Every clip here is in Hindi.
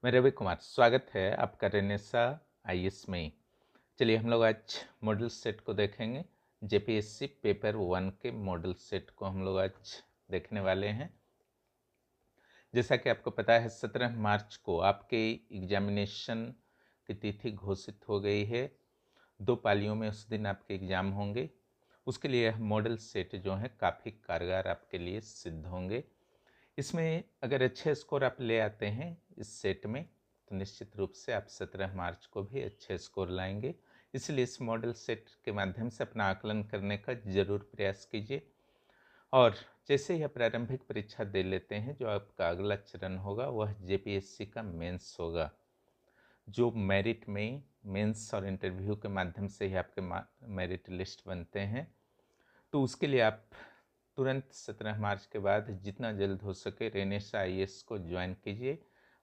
मैं रवि कुमार, स्वागत है आपका रेनेसा आईएएस में। चलिए हम लोग आज मॉडल सेट को देखेंगे। जेपीएससी पेपर 1 के मॉडल सेट को हम लोग आज देखने वाले हैं। जैसा कि आपको पता है 17 मार्च को आपके एग्जामिनेशन की तिथि घोषित हो गई है। 2 पालियों में उस दिन आपके एग्ज़ाम होंगे। उसके लिए यह मॉडल सेट जो है काफ़ी कारगर आपके लिए सिद्ध होंगे। इसमें अगर अच्छे स्कोर आप ले आते हैं इस सेट में तो निश्चित रूप से आप 17 मार्च को भी अच्छे स्कोर लाएंगे। इसलिए इस मॉडल सेट के माध्यम से अपना आकलन करने का ज़रूर प्रयास कीजिए। और जैसे ही आप प्रारंभिक परीक्षा दे लेते हैं, जो आपका अगला चरण होगा वह जेपीएससी का मेंस होगा, जो मेरिट में मेंस और इंटरव्यू के माध्यम से ही आपके मेरिट लिस्ट बनते हैं। तो उसके लिए आप तुरंत 17 मार्च के बाद जितना जल्द हो सके रेनेसा आईएएस को ज्वाइन कीजिए।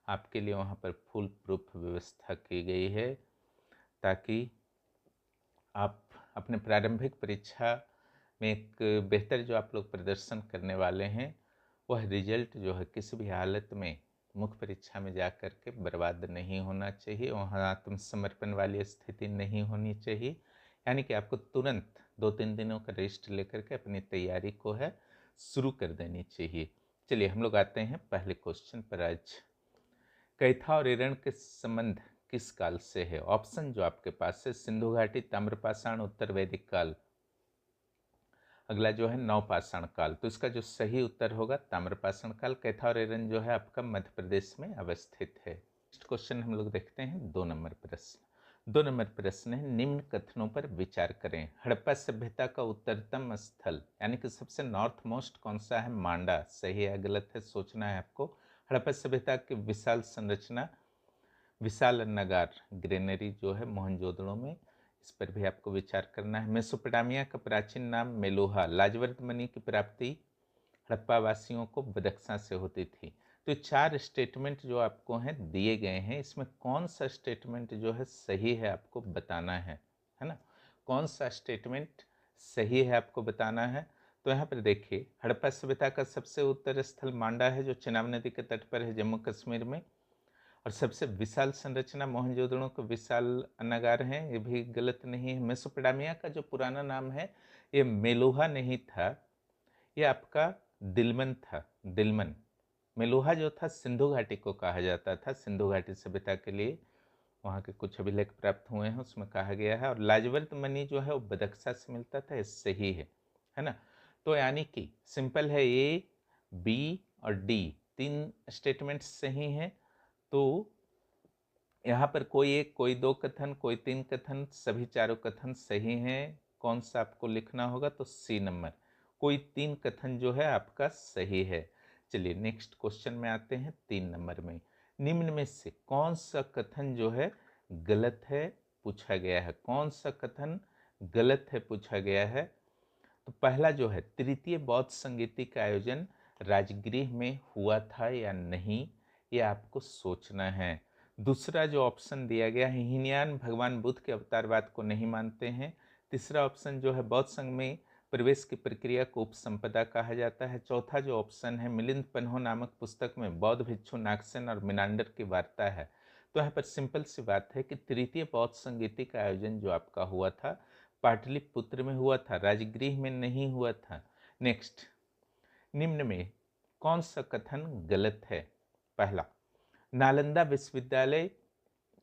आपके लिए वहाँ पर फुल प्रूफ व्यवस्था की गई है ताकि आप अपने प्रारंभिक परीक्षा में एक बेहतर जो आप लोग प्रदर्शन करने वाले हैं वह रिजल्ट जो है किसी भी हालत में मुख्य परीक्षा में जा कर के बर्बाद नहीं होना चाहिए, वहाँ आत्मसमर्पण वाली स्थिति नहीं होनी चाहिए। यानी कि आपको तुरंत 2-3 दिनों का रेस्ट लेकर के अपनी तैयारी को है शुरू कर देनी चाहिए। चलिए हम लोग आते हैं पहले क्वेश्चन पर। आज कैथा और ईरण के संबंध किस काल से है? ऑप्शन जो आपके पास है सिंधु घाटी, ताम्रपाषाण, उत्तर वैदिक काल। अगला जो है नवपाषाण काल। तो इसका जो सही उत्तर होगा ताम्रपाषाण काल। कैथा और ईरण जो है आपका मध्य प्रदेश में अवस्थित है। नेक्स्ट क्वेश्चन हम लोग देखते हैं 2 नंबर प्रश्न। 2 नंबर प्रश्न है निम्न कथनों पर विचार करें। हड़प्पा सभ्यता का उत्तरतम स्थल यानी कि सबसे नॉर्थ मोस्ट कौन सा है? मांडा। सही है गलत है सोचना है आपको। हड़प्पा सभ्यता की विशाल संरचना, विशाल नगार ग्रेनरी जो है मोहनजोदड़ो में, इस पर भी आपको विचार करना है। मेसोपोटामिया का प्राचीन नाम मेलुहा। लाजवर्त मणि की प्राप्ति हड़प्पा वासियों को बदख्शां से होती थी। तो 4 स्टेटमेंट जो आपको हैं दिए गए हैं, इसमें कौन सा स्टेटमेंट जो है सही है आपको बताना है ना? कौन सा स्टेटमेंट सही है आपको बताना है। तो यहाँ पर देखिए हड़प्पा सभ्यता का सबसे उत्तर स्थल मांडा है जो चेनाब नदी के तट पर है जम्मू कश्मीर में। और सबसे विशाल संरचना मोहनजोदड़ो के विशाल अन्नागार हैं, ये भी गलत नहीं है। मेसोपोटामिया का जो पुराना नाम है ये मेलुहा नहीं था, ये आपका दिलमन था। दिलमन। मेलुहा जो था सिंधु घाटी को कहा जाता था। सिंधु घाटी सभ्यता के लिए वहाँ के कुछ अभिलेख प्राप्त हुए हैं, उसमें कहा गया है। और लाजवर्त मणि जो है वो बदख्शा से मिलता था, ये सही है ना? तो यानी कि सिंपल है, ए, बी और डी 3 स्टेटमेंट सही हैं। तो यहाँ पर कोई 1, कोई 2 कथन, कोई 3 कथन, सभी चारों कथन सही हैं। कौन सा आपको लिखना होगा? तो सी नंबर, कोई 3 कथन जो है आपका सही है। चलिए नेक्स्ट क्वेश्चन में आते हैं 3 नंबर में। निम्न में से कौन सा कथन जो है गलत है पूछा गया है? कौन सा कथन गलत है पूछा गया है? तो पहला जो है तृतीय बौद्ध संगीति का आयोजन राजगृह में हुआ था या नहीं, ये आपको सोचना है। दूसरा जो ऑप्शन दिया गया है हीनयान भगवान बुद्ध के अवतारवाद को नहीं मानते हैं। तीसरा ऑप्शन जो है बौद्ध संघ में प्रवेश की प्रक्रिया को उपसंपदा कहा जाता है। चौथा जो ऑप्शन है मिलिंद पन्हो नामक पुस्तक में बौद्ध भिक्षु नागसेन और मिनांडर की वार्ता है। तो यहाँ पर सिंपल सी बात है कि तृतीय बौद्ध संगीति का आयोजन जो आपका हुआ था पाटलिपुत्र में हुआ था, राजगृह में नहीं हुआ था। नेक्स्ट, निम्न में कौन सा कथन गलत है? पहला, नालंदा विश्वविद्यालय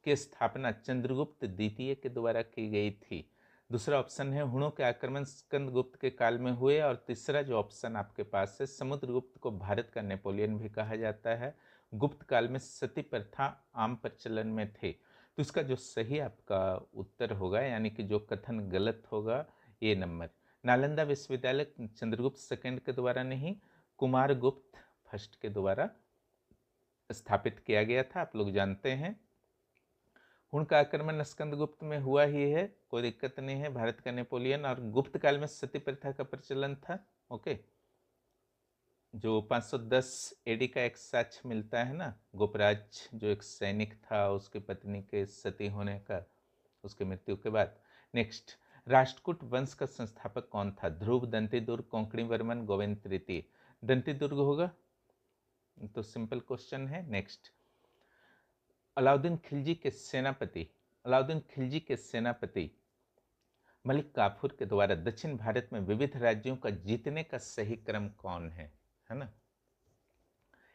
की स्थापना चंद्रगुप्त द्वितीय के द्वारा की गई थी। दूसरा ऑप्शन है हुणों के आक्रमण स्कंदगुप्त के काल में हुए। और तीसरा जो ऑप्शन आपके पास है समुद्रगुप्त को भारत का नेपोलियन भी कहा जाता है। गुप्त काल में सती प्रथा आम प्रचलन में थे। तो इसका जो सही आपका उत्तर होगा यानी कि जो कथन गलत होगा ये नंबर, नालंदा विश्वविद्यालय चंद्रगुप्त सेकंड के द्वारा नहीं, कुमारगुप्त फर्स्ट के द्वारा स्थापित किया गया था। आप लोग जानते हैं हुण का आक्रमण स्कंदगुप्त में हुआ ही है, कोई दिक्कत नहीं है। भारत का नेपोलियन और गुप्त काल में सती प्रथा का प्रचलन था। ओके, जो 510 एडी का एक साक्ष्य मिलता है ना, गोपराज जो एक सैनिक था उसकी पत्नी के सती होने का उसकी मृत्यु के बाद। नेक्स्ट, राष्ट्रकूट वंश का संस्थापक कौन था? ध्रुव, दंतिदुर्ग, कोंकणी वर्मन, गोविंद तृतीय। दंतिदुर्ग होगा, तो सिंपल क्वेश्चन है। नेक्स्ट, अलाउद्दीन खिलजी के सेनापति मलिक काफूर के द्वारा दक्षिण भारत में विविध राज्यों का जीतने का सही क्रम कौन है ना।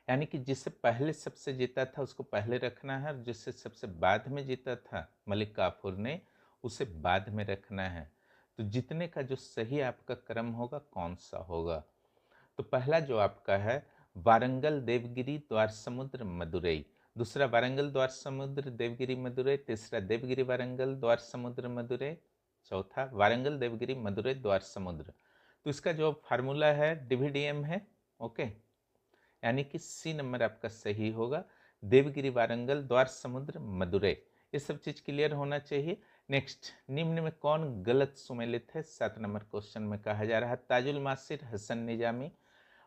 यानी कि जिससे पहले सबसे जीता था उसको पहले रखना है, और जिससे सबसे बाद में जीता था मलिक काफूर ने, उसे बाद में रखना है। तो जीतने का जो सही आपका क्रम होगा कौन सा होगा? तो पहला जो आपका है वारंगल देवगिरी द्वार समुद्र मदुरई, दूसरा वारंगल द्वार समुद्र देवगिरी मदुरई, तीसरा देवगिरी वारंगल द्वार समुद्र मदुरई, चौथा वारंगल देवगिरी मदुरई द्वार समुद्र। तो इसका जो फार्मूला है डिविडियम है, ओके, यानी कि सी नंबर आपका सही होगा, देवगिरी वारंगल द्वार समुद्र मदुरई। ये सब चीज क्लियर होना चाहिए। नेक्स्ट, निम्न में कौन गलत सुमेलित है? 7 नंबर क्वेश्चन में कहा जा रहा है ताजुल मासिर हसन निजामी।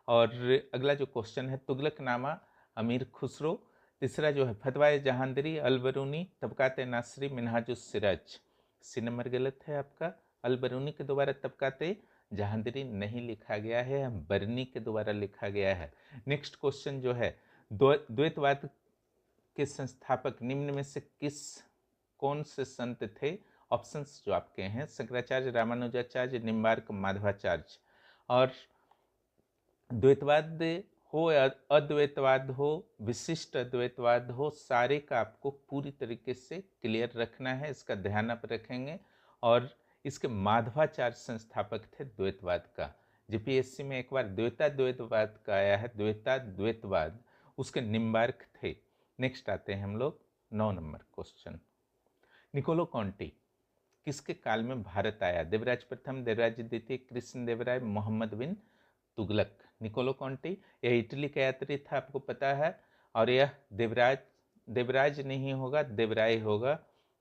और अगला जो क्वेश्चन है तुगलकनामा अमीर खुसरो। तीसरा जो है फतवाए जहांदरी अलबरूनी तबकात नासरी मिनहाजुस सिराज। सी नंबर गलत है आपका, अलबरूनी के द्वारा तबकाते जहांदरी नहीं लिखा गया है, बरनी के द्वारा लिखा गया है। नेक्स्ट क्वेश्चन जो है द्वैतवाद के संस्थापक निम्न में से कौन से संत थे? ऑप्शंस जो आपके हैं शंकराचार्य, रामानुजाचार्य, निम्बार्क, माधवाचार्य। और द्वैतवाद हो या अद्वैतवाद हो, विशिष्ट अद्वैतवाद हो, सारे का आपको पूरी तरीके से क्लियर रखना है, इसका ध्यान आप रखेंगे। और इसके माधवाचार्य संस्थापक थे द्वैतवाद का। जीपीएससी में एक बार द्वैतवाद का आया है, द्वैतवाद, उसके निम्बार्क थे। नेक्स्ट आते हैं हम लोग 9 नंबर क्वेश्चन। निकोलो कॉन्टी किसके काल में भारत आया? देवराज प्रथम, देवराज द्वितीय, कृष्ण देवराय, मोहम्मद बिन तुगलक। निकोलो कॉन्टी यह इटली का यात्री था, आपको पता है। और यह देवराज नहीं होगा, देवराय होगा,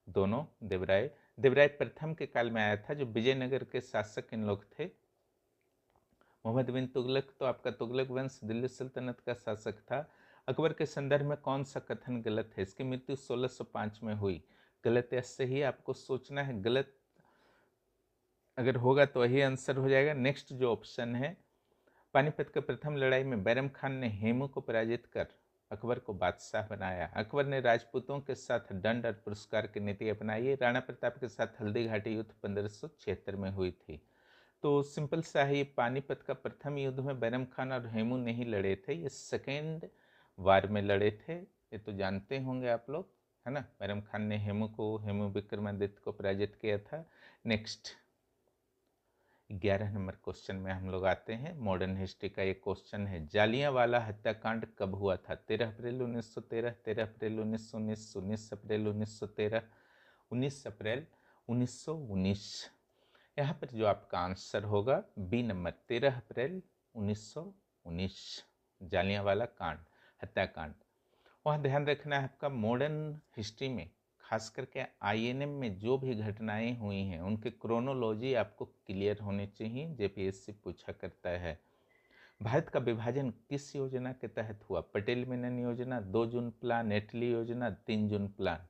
दोनों देवराय। देवराय प्रथम के काल में आया था, जो विजयनगर के शासक इन लोग थे। मोहम्मद बिन तुगलक तो आपका तुगलक वंश दिल्ली सल्तनत का शासक था। अकबर के संदर्भ में कौन सा कथन गलत है? इसकी मृत्यु 1605 में हुई। गलत या सही आपको सोचना है। गलत अगर होगा तो वही आंसर हो जाएगा। नेक्स्ट जो ऑप्शन है, पानीपत की प्रथम लड़ाई में बैरम खान ने हेमू को पराजित कर अकबर को बादशाह बनाया। अकबर ने राजपूतों के साथ दंड और पुरस्कार की नीति अपनाई। राणा प्रताप के साथ हल्दी घाटी युद्ध 1576 में हुई थी। तो सिंपल सा है, ये पानीपत का प्रथम युद्ध में बैरम खान और हेमू नहीं लड़े थे, ये सेकेंड वार में लड़े थे। ये तो जानते होंगे आप लोग, है ना। बैरम खान ने हेमू विक्रमादित्य को पराजित किया था। नेक्स्ट 11 नंबर क्वेश्चन में हम लोग आते हैं। मॉडर्न हिस्ट्री का एक क्वेश्चन है, जालियांवाला हत्याकांड कब हुआ था? 13 अप्रैल 1913, 13 अप्रैल 1919, 19 अप्रैल 1913, 19 अप्रैल 1919। यहाँ पर जो आपका आंसर होगा बी नंबर, 13 अप्रैल 1919, जालियांवाला कांड, हत्याकांड। वहाँ ध्यान रखना है आपका, मॉडर्न हिस्ट्री में खास करके आईएनएम में जो भी घटनाएं हुई हैं उनकी क्रोनोलॉजी आपको क्लियर होनी चाहिए। जेपीएससी पूछा करता है। भारत का विभाजन किस योजना के तहत हुआ? पटेल मेनन योजना, 2 जून प्लान, एटली योजना, 3 जून प्लान।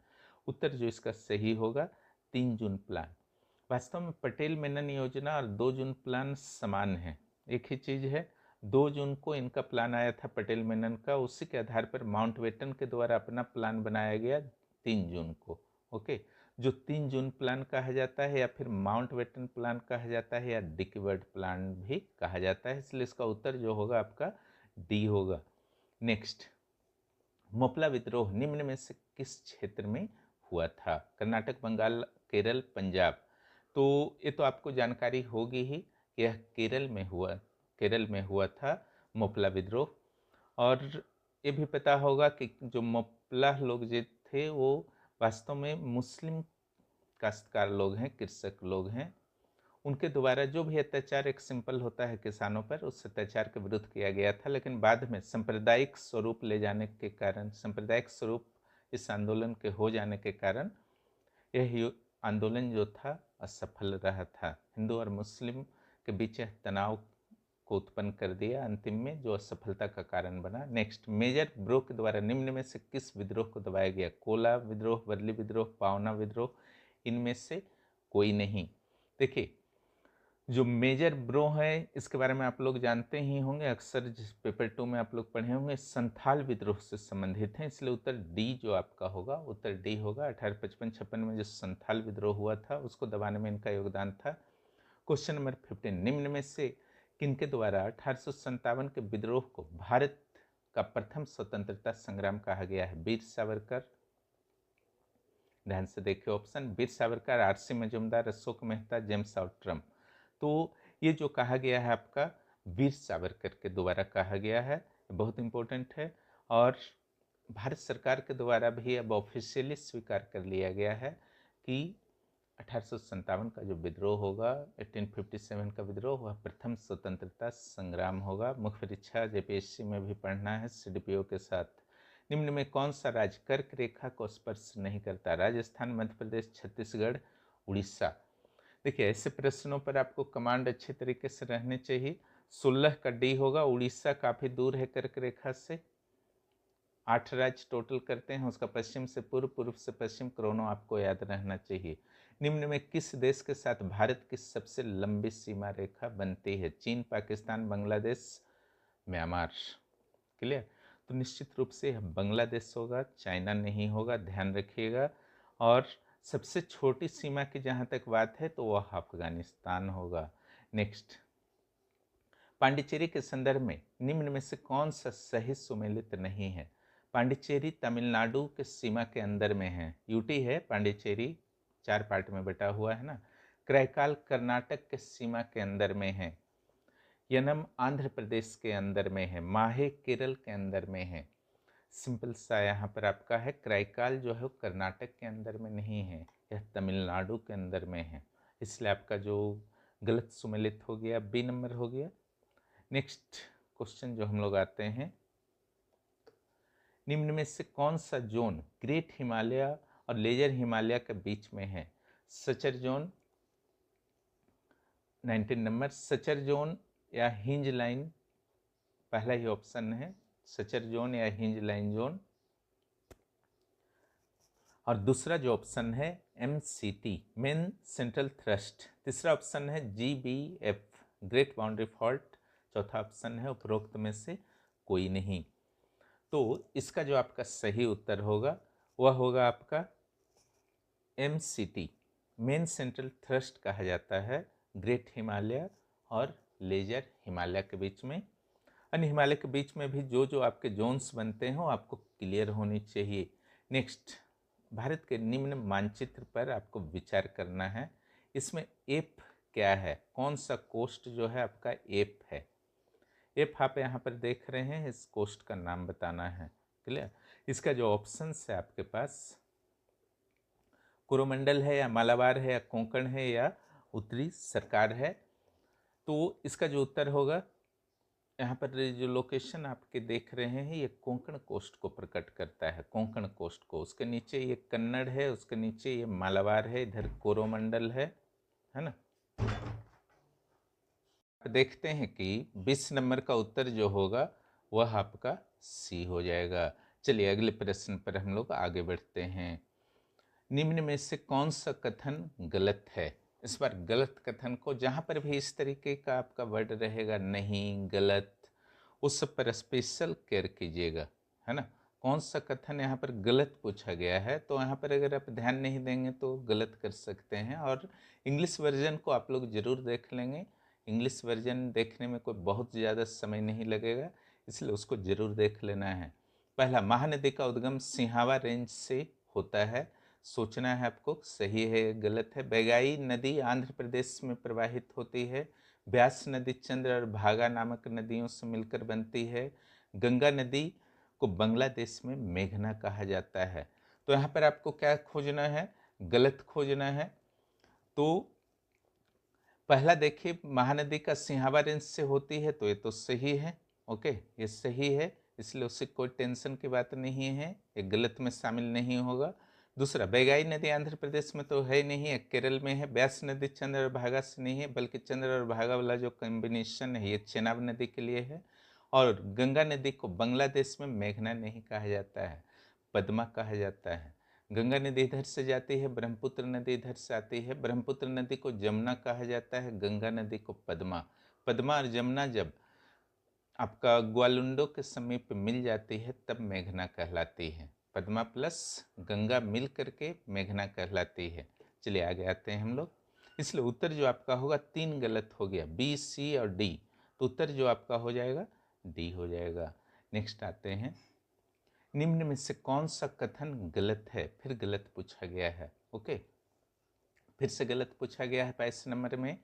उत्तर जो इसका सही होगा 3 जून प्लान। वास्तव में पटेल मेनन योजना और 2 जून प्लान समान है, एक ही चीज है। 2 जून को इनका प्लान आया था पटेल मेनन का, उसी के आधार पर माउंटबेटन के द्वारा अपना प्लान बनाया गया 3 जून को। ओके, जो 3 जून प्लान कहा जाता है या फिर माउंटबेटन प्लान कहा जाता है या डिकवर्ड प्लान भी कहा जाता है, इसलिए इसका उत्तर जो होगा आपका डी होगा। नेक्स्ट, मोपला विद्रोह निम्न में से किस क्षेत्र में हुआ था? कर्नाटक, बंगाल, केरल, पंजाब। तो ये तो आपको जानकारी होगी ही, यह केरल में हुआ था मोपला विद्रोह। और ये भी पता होगा कि जो मोपला लोग जो थे वो वास्तव में मुस्लिम काश्तकार लोग हैं, कृषक लोग हैं। उनके द्वारा जो भी अत्याचार एक सिंपल होता है किसानों पर, उस अत्याचार के विरुद्ध किया गया था। लेकिन बाद में सांप्रदायिक स्वरूप ले जाने के कारण, सांप्रदायिक स्वरूप इस आंदोलन के हो जाने के कारण यह आंदोलन जो था असफल रहा था। हिंदू और मुस्लिम के बीच तनाव को उत्पन्न कर दिया अंतिम में, जो असफलता का कारण बना। नेक्स्ट, मेजर ब्रो के द्वारा निम्न में से किस विद्रोह को दबाया गया? कोला विद्रोह, वर्ली विद्रोह, पावना विद्रोह, इनमें से कोई नहीं। देखिए, जो मेजर ब्रो है इसके बारे में आप लोग जानते ही होंगे, अक्सर जिस पेपर 2 में आप लोग पढ़े होंगे, संथाल विद्रोह से संबंधित हैं, इसलिए उत्तर डी जो आपका होगा, उत्तर डी होगा। 1855-56 में जो संथाल विद्रोह हुआ था उसको दबाने में इनका योगदान था। क्वेश्चन नंबर 15, निम्न में से किनके द्वारा 1857 के विद्रोह को भारत का प्रथम स्वतंत्रता संग्राम कहा गया है? वीर सावरकर, ध्यान से देखिए option, Veer Savarkar, RC Majumdar, Ashok Mehta, James Outram. तो ये जो कहा गया है आपका वीर सावरकर के द्वारा कहा गया है, बहुत इंपॉर्टेंट है। और भारत सरकार के द्वारा भी अब ऑफिशियली स्वीकार कर लिया गया है कि 1857 का जो विद्रोह होगा, 1857 का विद्रोह, वह प्रथम स्वतंत्रता संग्राम होगा। मुख्य परीक्षा जेपीएससी में भी पढ़ना है सीडीपीओ के साथ। निम्न में कौन सा राज्य कर्क रेखा को स्पर्श नहीं करता? राजस्थान, मध्य प्रदेश, छत्तीसगढ़, उड़ीसा। देखिए ऐसे प्रश्नों पर आपको कमांड अच्छे तरीके से रहने चाहिए। 16 का डी होगा, उड़ीसा काफी दूर है कर्क रेखा से। 8 राज्य टोटल करते हैं, उसका पश्चिम से पूर्व, पूर्व से पश्चिम क्रोनो आपको याद रहना चाहिए। निम्न में किस देश के साथ भारत की सबसे लंबी सीमा रेखा बनती है? चीन, पाकिस्तान, बांग्लादेश, म्यांमार। क्लियर? तो निश्चित रूप से बांग्लादेश होगा, चाइना नहीं होगा, ध्यान रखिएगा। और सबसे छोटी सीमा की जहाँ तक बात है तो वह अफगानिस्तान होगा। नेक्स्ट, पांडिचेरी के संदर्भ में निम्न में से कौन सा सही सुमेलित नहीं है? पांडिचेरी तमिलनाडु के सीमा के अंदर में है, यूटी है पांडिचेरी, 4 पार्ट में बटा हुआ है ना। क्रैकाल कर्नाटक के सीमा के अंदर में है, यनम आंध्र प्रदेश के अंदर में है, माहे केरल के अंदर में है। सिंपल सा यहाँ पर आपका है, क्राइकाल जो है कर्नाटक के अंदर में नहीं है, यह तमिलनाडु के अंदर में है, इसलिए आपका जो गलत सुमेलित हो गया, बी नंबर हो गया। नेक्स्ट क्वेश्चन जो हम लोग आते हैं, निम्न में से कौन सा जोन ग्रेट हिमालय और लेजर हिमालय के बीच में है? Suture zone, 19 number, suture zone या हिंज लाइन, पहला ही ऑप्शन है, सचर जोन या हिंज लाइन जोन। और दूसरा जो ऑप्शन है MCT, मेन सेंट्रल थ्रस्ट। तीसरा ऑप्शन है GBF, ग्रेट बाउंड्री फॉल्ट। चौथा ऑप्शन है उपरोक्त में से कोई नहीं। तो इसका जो आपका सही उत्तर होगा वह होगा आपका MCT, मेन सेंट्रल थ्रस्ट कहा जाता है ग्रेट हिमालय और लेजर हिमालय के बीच में। अन्य हिमालय के बीच में भी जो जो आपके जोन्स बनते हैं वो आपको क्लियर होनी चाहिए। नेक्स्ट, भारत के निम्न मानचित्र पर आपको विचार करना है, इसमें एप क्या है? कौन सा कोस्ट जो है आपका एप है? एप आप यहाँ पर देख रहे हैं, इस कोस्ट का नाम बताना है। क्लियर? इसका जो ऑप्शंस है आपके पास, कोरोमंडल है या मालाबार है या कोंकण है या उत्तरी सरकार है। तो इसका जो उत्तर होगा, यहाँ पर जो लोकेशन आपके देख रहे हैं ये कोंकण कोस्ट को प्रकट करता है, कोंकण कोस्ट को। उसके नीचे ये कन्नड़ है, उसके नीचे ये मालाबार है, इधर कोरोमंडल है ना। देखते हैं कि 20 नंबर का उत्तर जो होगा वह आपका सी हो जाएगा। चलिए अगले प्रश्न पर हम लोग आगे बढ़ते हैं। निम्न में से कौन सा कथन गलत है? इस बार गलत कथन को, जहाँ पर भी इस तरीके का आपका वर्ड रहेगा नहीं, गलत, उस पर स्पेशल केयर कीजिएगा, है ना। कौन सा कथन यहाँ पर गलत पूछा गया है, तो यहाँ पर अगर आप ध्यान नहीं देंगे तो गलत कर सकते हैं। और इंग्लिश वर्जन को आप लोग ज़रूर देख लेंगे, इंग्लिश वर्जन देखने में कोई बहुत ज़्यादा समय नहीं लगेगा, इसलिए उसको ज़रूर देख लेना है। पहला, महानदी का उद्गम सिंहावा रेंज से होता है, सोचना है आपको सही है गलत है। बैगाई नदी आंध्र प्रदेश में प्रवाहित होती है। ब्यास नदी चंद्र और भागा नामक नदियों से मिलकर बनती है। गंगा नदी को बांग्लादेश में मेघना कहा जाता है। तो यहाँ पर आपको क्या खोजना है? गलत खोजना है। तो पहला देखिए, महानदी का सिंहावा रेंज से होती है, तो ये तो सही है, ओके, ये सही है, इसलिए उससे कोई टेंशन की बात नहीं है, ये गलत में शामिल नहीं होगा। दूसरा, बैगाई नदी आंध्र प्रदेश में तो है नहीं है, केरल में है। ब्यास नदी चंद्र और भागा से नहीं है, बल्कि चंद्र और भागा वाला जो कॉम्बिनेशन है ये चेनाब नदी के लिए है। और गंगा नदी को बांग्लादेश में मेघना नहीं कहा जाता है, पद्मा कहा जाता है। गंगा नदी इधर से जाती है, ब्रह्मपुत्र नदी इधर से आती है। ब्रह्मपुत्र नदी को जमुना कहा जाता है, गंगा नदी को पद्मा। पद्मा और जमुना जब आपका ग्वालुंडो के समीप मिल जाती है तब मेघना कहलाती है। पद्मा प्लस गंगा मिल करके मेघना कहलाती है। चलिए आगे आते हैं हम लोग। इसलिए उत्तर जो आपका होगा 3 गलत हो गया, बी, सी और डी। तो उत्तर जो आपका हो जाएगा डी हो जाएगा। नेक्स्ट आते हैं, निम्न में से कौन सा कथन गलत है? फिर गलत पूछा गया है। ओके, फिर से गलत पूछा गया है 22 नंबर में।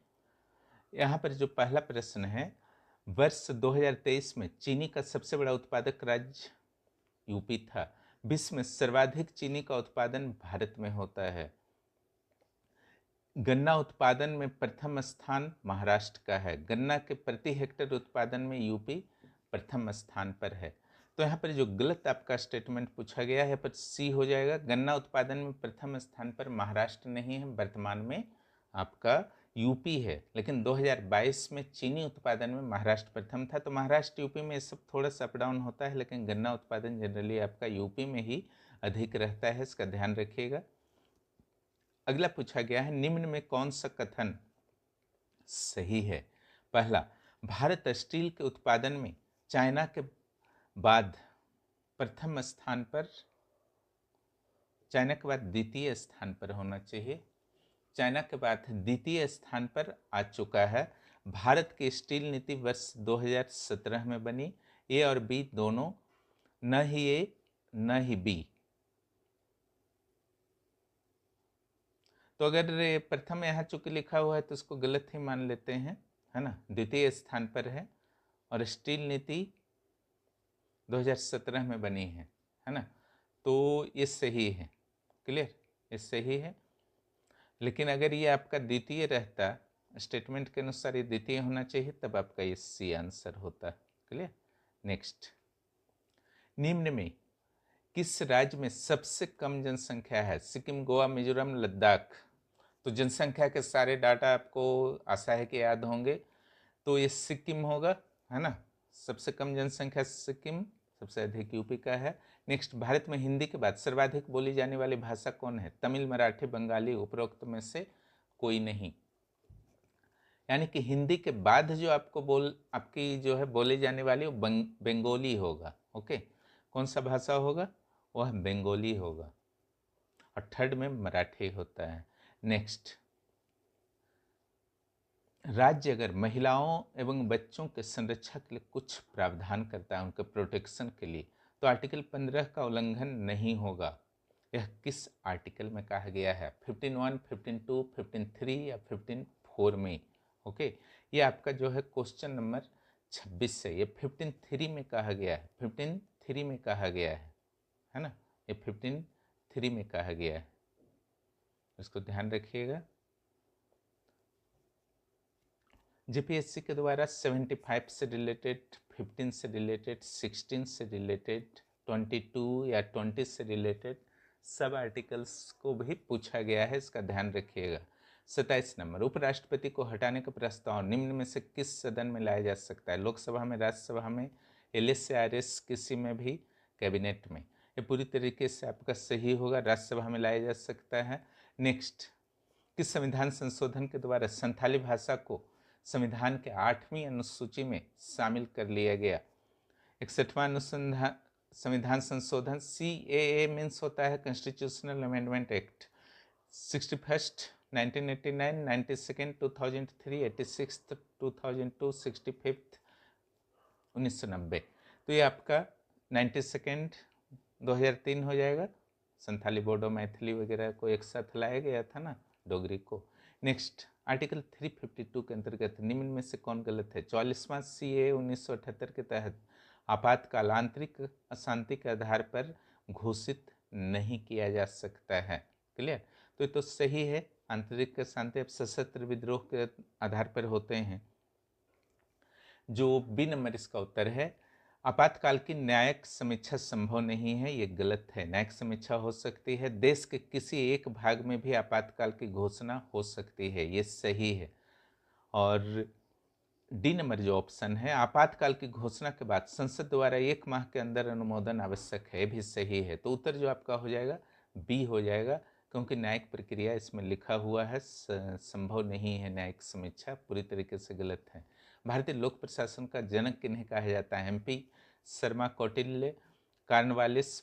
यहाँ पर जो पहला प्रश्न है, वर्ष 2023 में चीनी का सबसे बड़ा उत्पादक राज्य यूपी था। विश्व में सर्वाधिक चीनी का उत्पादन भारत में होता है। गन्ना उत्पादन में प्रथम स्थान महाराष्ट्र का है। गन्ना के प्रति हेक्टेयर उत्पादन में यूपी प्रथम स्थान पर है। तो यहाँ पर जो गलत आपका स्टेटमेंट पूछा गया है पर सी हो जाएगा। गन्ना उत्पादन में प्रथम स्थान पर महाराष्ट्र नहीं है, वर्तमान में आपका यूपी है। लेकिन 2022 में चीनी उत्पादन में महाराष्ट्र प्रथम था। तो महाराष्ट्र यूपी में ये सब थोड़ा सा अप डाउन होता है, लेकिन गन्ना उत्पादन जनरली आपका यूपी में ही अधिक रहता है, इसका ध्यान रखिएगा। अगला पूछा गया है, निम्न में कौन सा कथन सही है? पहला, भारत स्टील के उत्पादन में चाइना के बाद प्रथम स्थान पर, चाइना के बाद द्वितीय स्थान पर होना चाहिए। चाइना के बाद द्वितीय स्थान पर आ चुका है। भारत की स्टील नीति वर्ष 2017 में बनी। ए और बी दोनों, न ही ए न ही बी। तो अगर प्रथम यहाँ चूंकि लिखा हुआ है तो इसको गलत ही मान लेते हैं, है ना। द्वितीय स्थान पर है और स्टील नीति 2017 में बनी है ना। तो ये सही है, क्लियर, ये सही है। लेकिन अगर ये आपका द्वितीय रहता, स्टेटमेंट के अनुसार ये द्वितीय होना चाहिए, तब आपका ये सी आंसर होता। क्लियर। नेक्स्ट, निम्न में किस राज्य में सबसे कम जनसंख्या है? सिक्किम, गोवा, मिजोरम, लद्दाख। तो जनसंख्या के सारे डाटा आपको आशा है कि याद होंगे। तो ये सिक्किम होगा, है ना। सबसे कम जनसंख्या सिक्किम, सबसे अधिक यूपी का है। नेक्स्ट, भारत में हिंदी के बाद सर्वाधिक बोली जाने वाली भाषा कौन है? तमिल, मराठी, बंगाली, उपरोक्त में से कोई नहीं। यानी कि हिंदी के बाद जो आपकी जो है बोली जाने वाली वो बंगाली होगा। ओके, कौन सा भाषा होगा? वह बंगाली होगा। और थर्ड में मराठी होता है। नेक्स्ट, राज्य अगर महिलाओं एवं बच्चों के संरक्षण के लिए कुछ प्रावधान करता है, उनके प्रोटेक्शन के लिए, तो आर्टिकल 15 का उल्लंघन नहीं होगा। यह किस आर्टिकल में कहा गया है? 15(1), 15(2), 15(3) या 15(4) में। ओके, ये आपका जो है क्वेश्चन नंबर 26 है। ये 15(3) में कहा गया है, 15(3) में कहा गया है ना। ये 15(3) में कहा गया है, इसको ध्यान रखिएगा। जीपीएससी के द्वारा 75 से रिलेटेड, 15 से रिलेटेड, 16 से रिलेटेड, 22 या 20 से रिलेटेड सब आर्टिकल्स को भी पूछा गया है, इसका ध्यान रखिएगा। 27 नंबर, उपराष्ट्रपति को हटाने का प्रस्ताव निम्न में से किस सदन में लाया जा सकता है? लोकसभा में, राज्यसभा में, एलएस या आरएस, किसी में भी, कैबिनेट में। ये पूरी तरीके से आपका सही होगा, राज्यसभा में लाया जा सकता है। नेक्स्ट, किस संविधान संशोधन के द्वारा संथाली भाषा को संविधान के 8वीं अनुसूची में शामिल कर लिया गया? 61वां अनुसंधान संविधान संशोधन, CAA मीन्स होता है constitutional amendment act. 61st 1989, 92nd 2003, 86th 2002, 65th 1990। तो ये आपका 92nd 2003 हो जाएगा। संथाली, बोडो, मैथिली वगैरह को एक साथ लाया गया था ना, डोगरी को। नेक्स्ट, आर्टिकल 352 के अंतर्गत निम्न में से कौन गलत है? 44वां CAA 1978 के तहत आपातकाल आंतरिक अशांति के आधार पर घोषित नहीं किया जा सकता है। क्लियर। तो ये तो सही है, आंतरिक अशांति अब सशस्त्र विद्रोह के आधार पर होते हैं। जो बी नंबर इसका उत्तर है, आपातकाल की न्यायिक समीक्षा संभव नहीं है, ये गलत है। न्यायिक समीक्षा हो सकती है, देश के किसी एक भाग में भी आपातकाल की घोषणा हो सकती है, ये सही है। और डी नंबर जो ऑप्शन है, आपातकाल की घोषणा के बाद संसद द्वारा 1 माह के अंदर अनुमोदन आवश्यक है, भी सही है। तो उत्तर जो आपका हो जाएगा बी हो जाएगा, क्योंकि न्यायिक प्रक्रिया इसमें लिखा हुआ है, संभव नहीं है न्यायिक समीक्षा, पूरी तरीके से गलत है। भारतीय लोक प्रशासन का जनक किन्हें कहा जाता है? MP Sharma Kautilya, Cornwallis,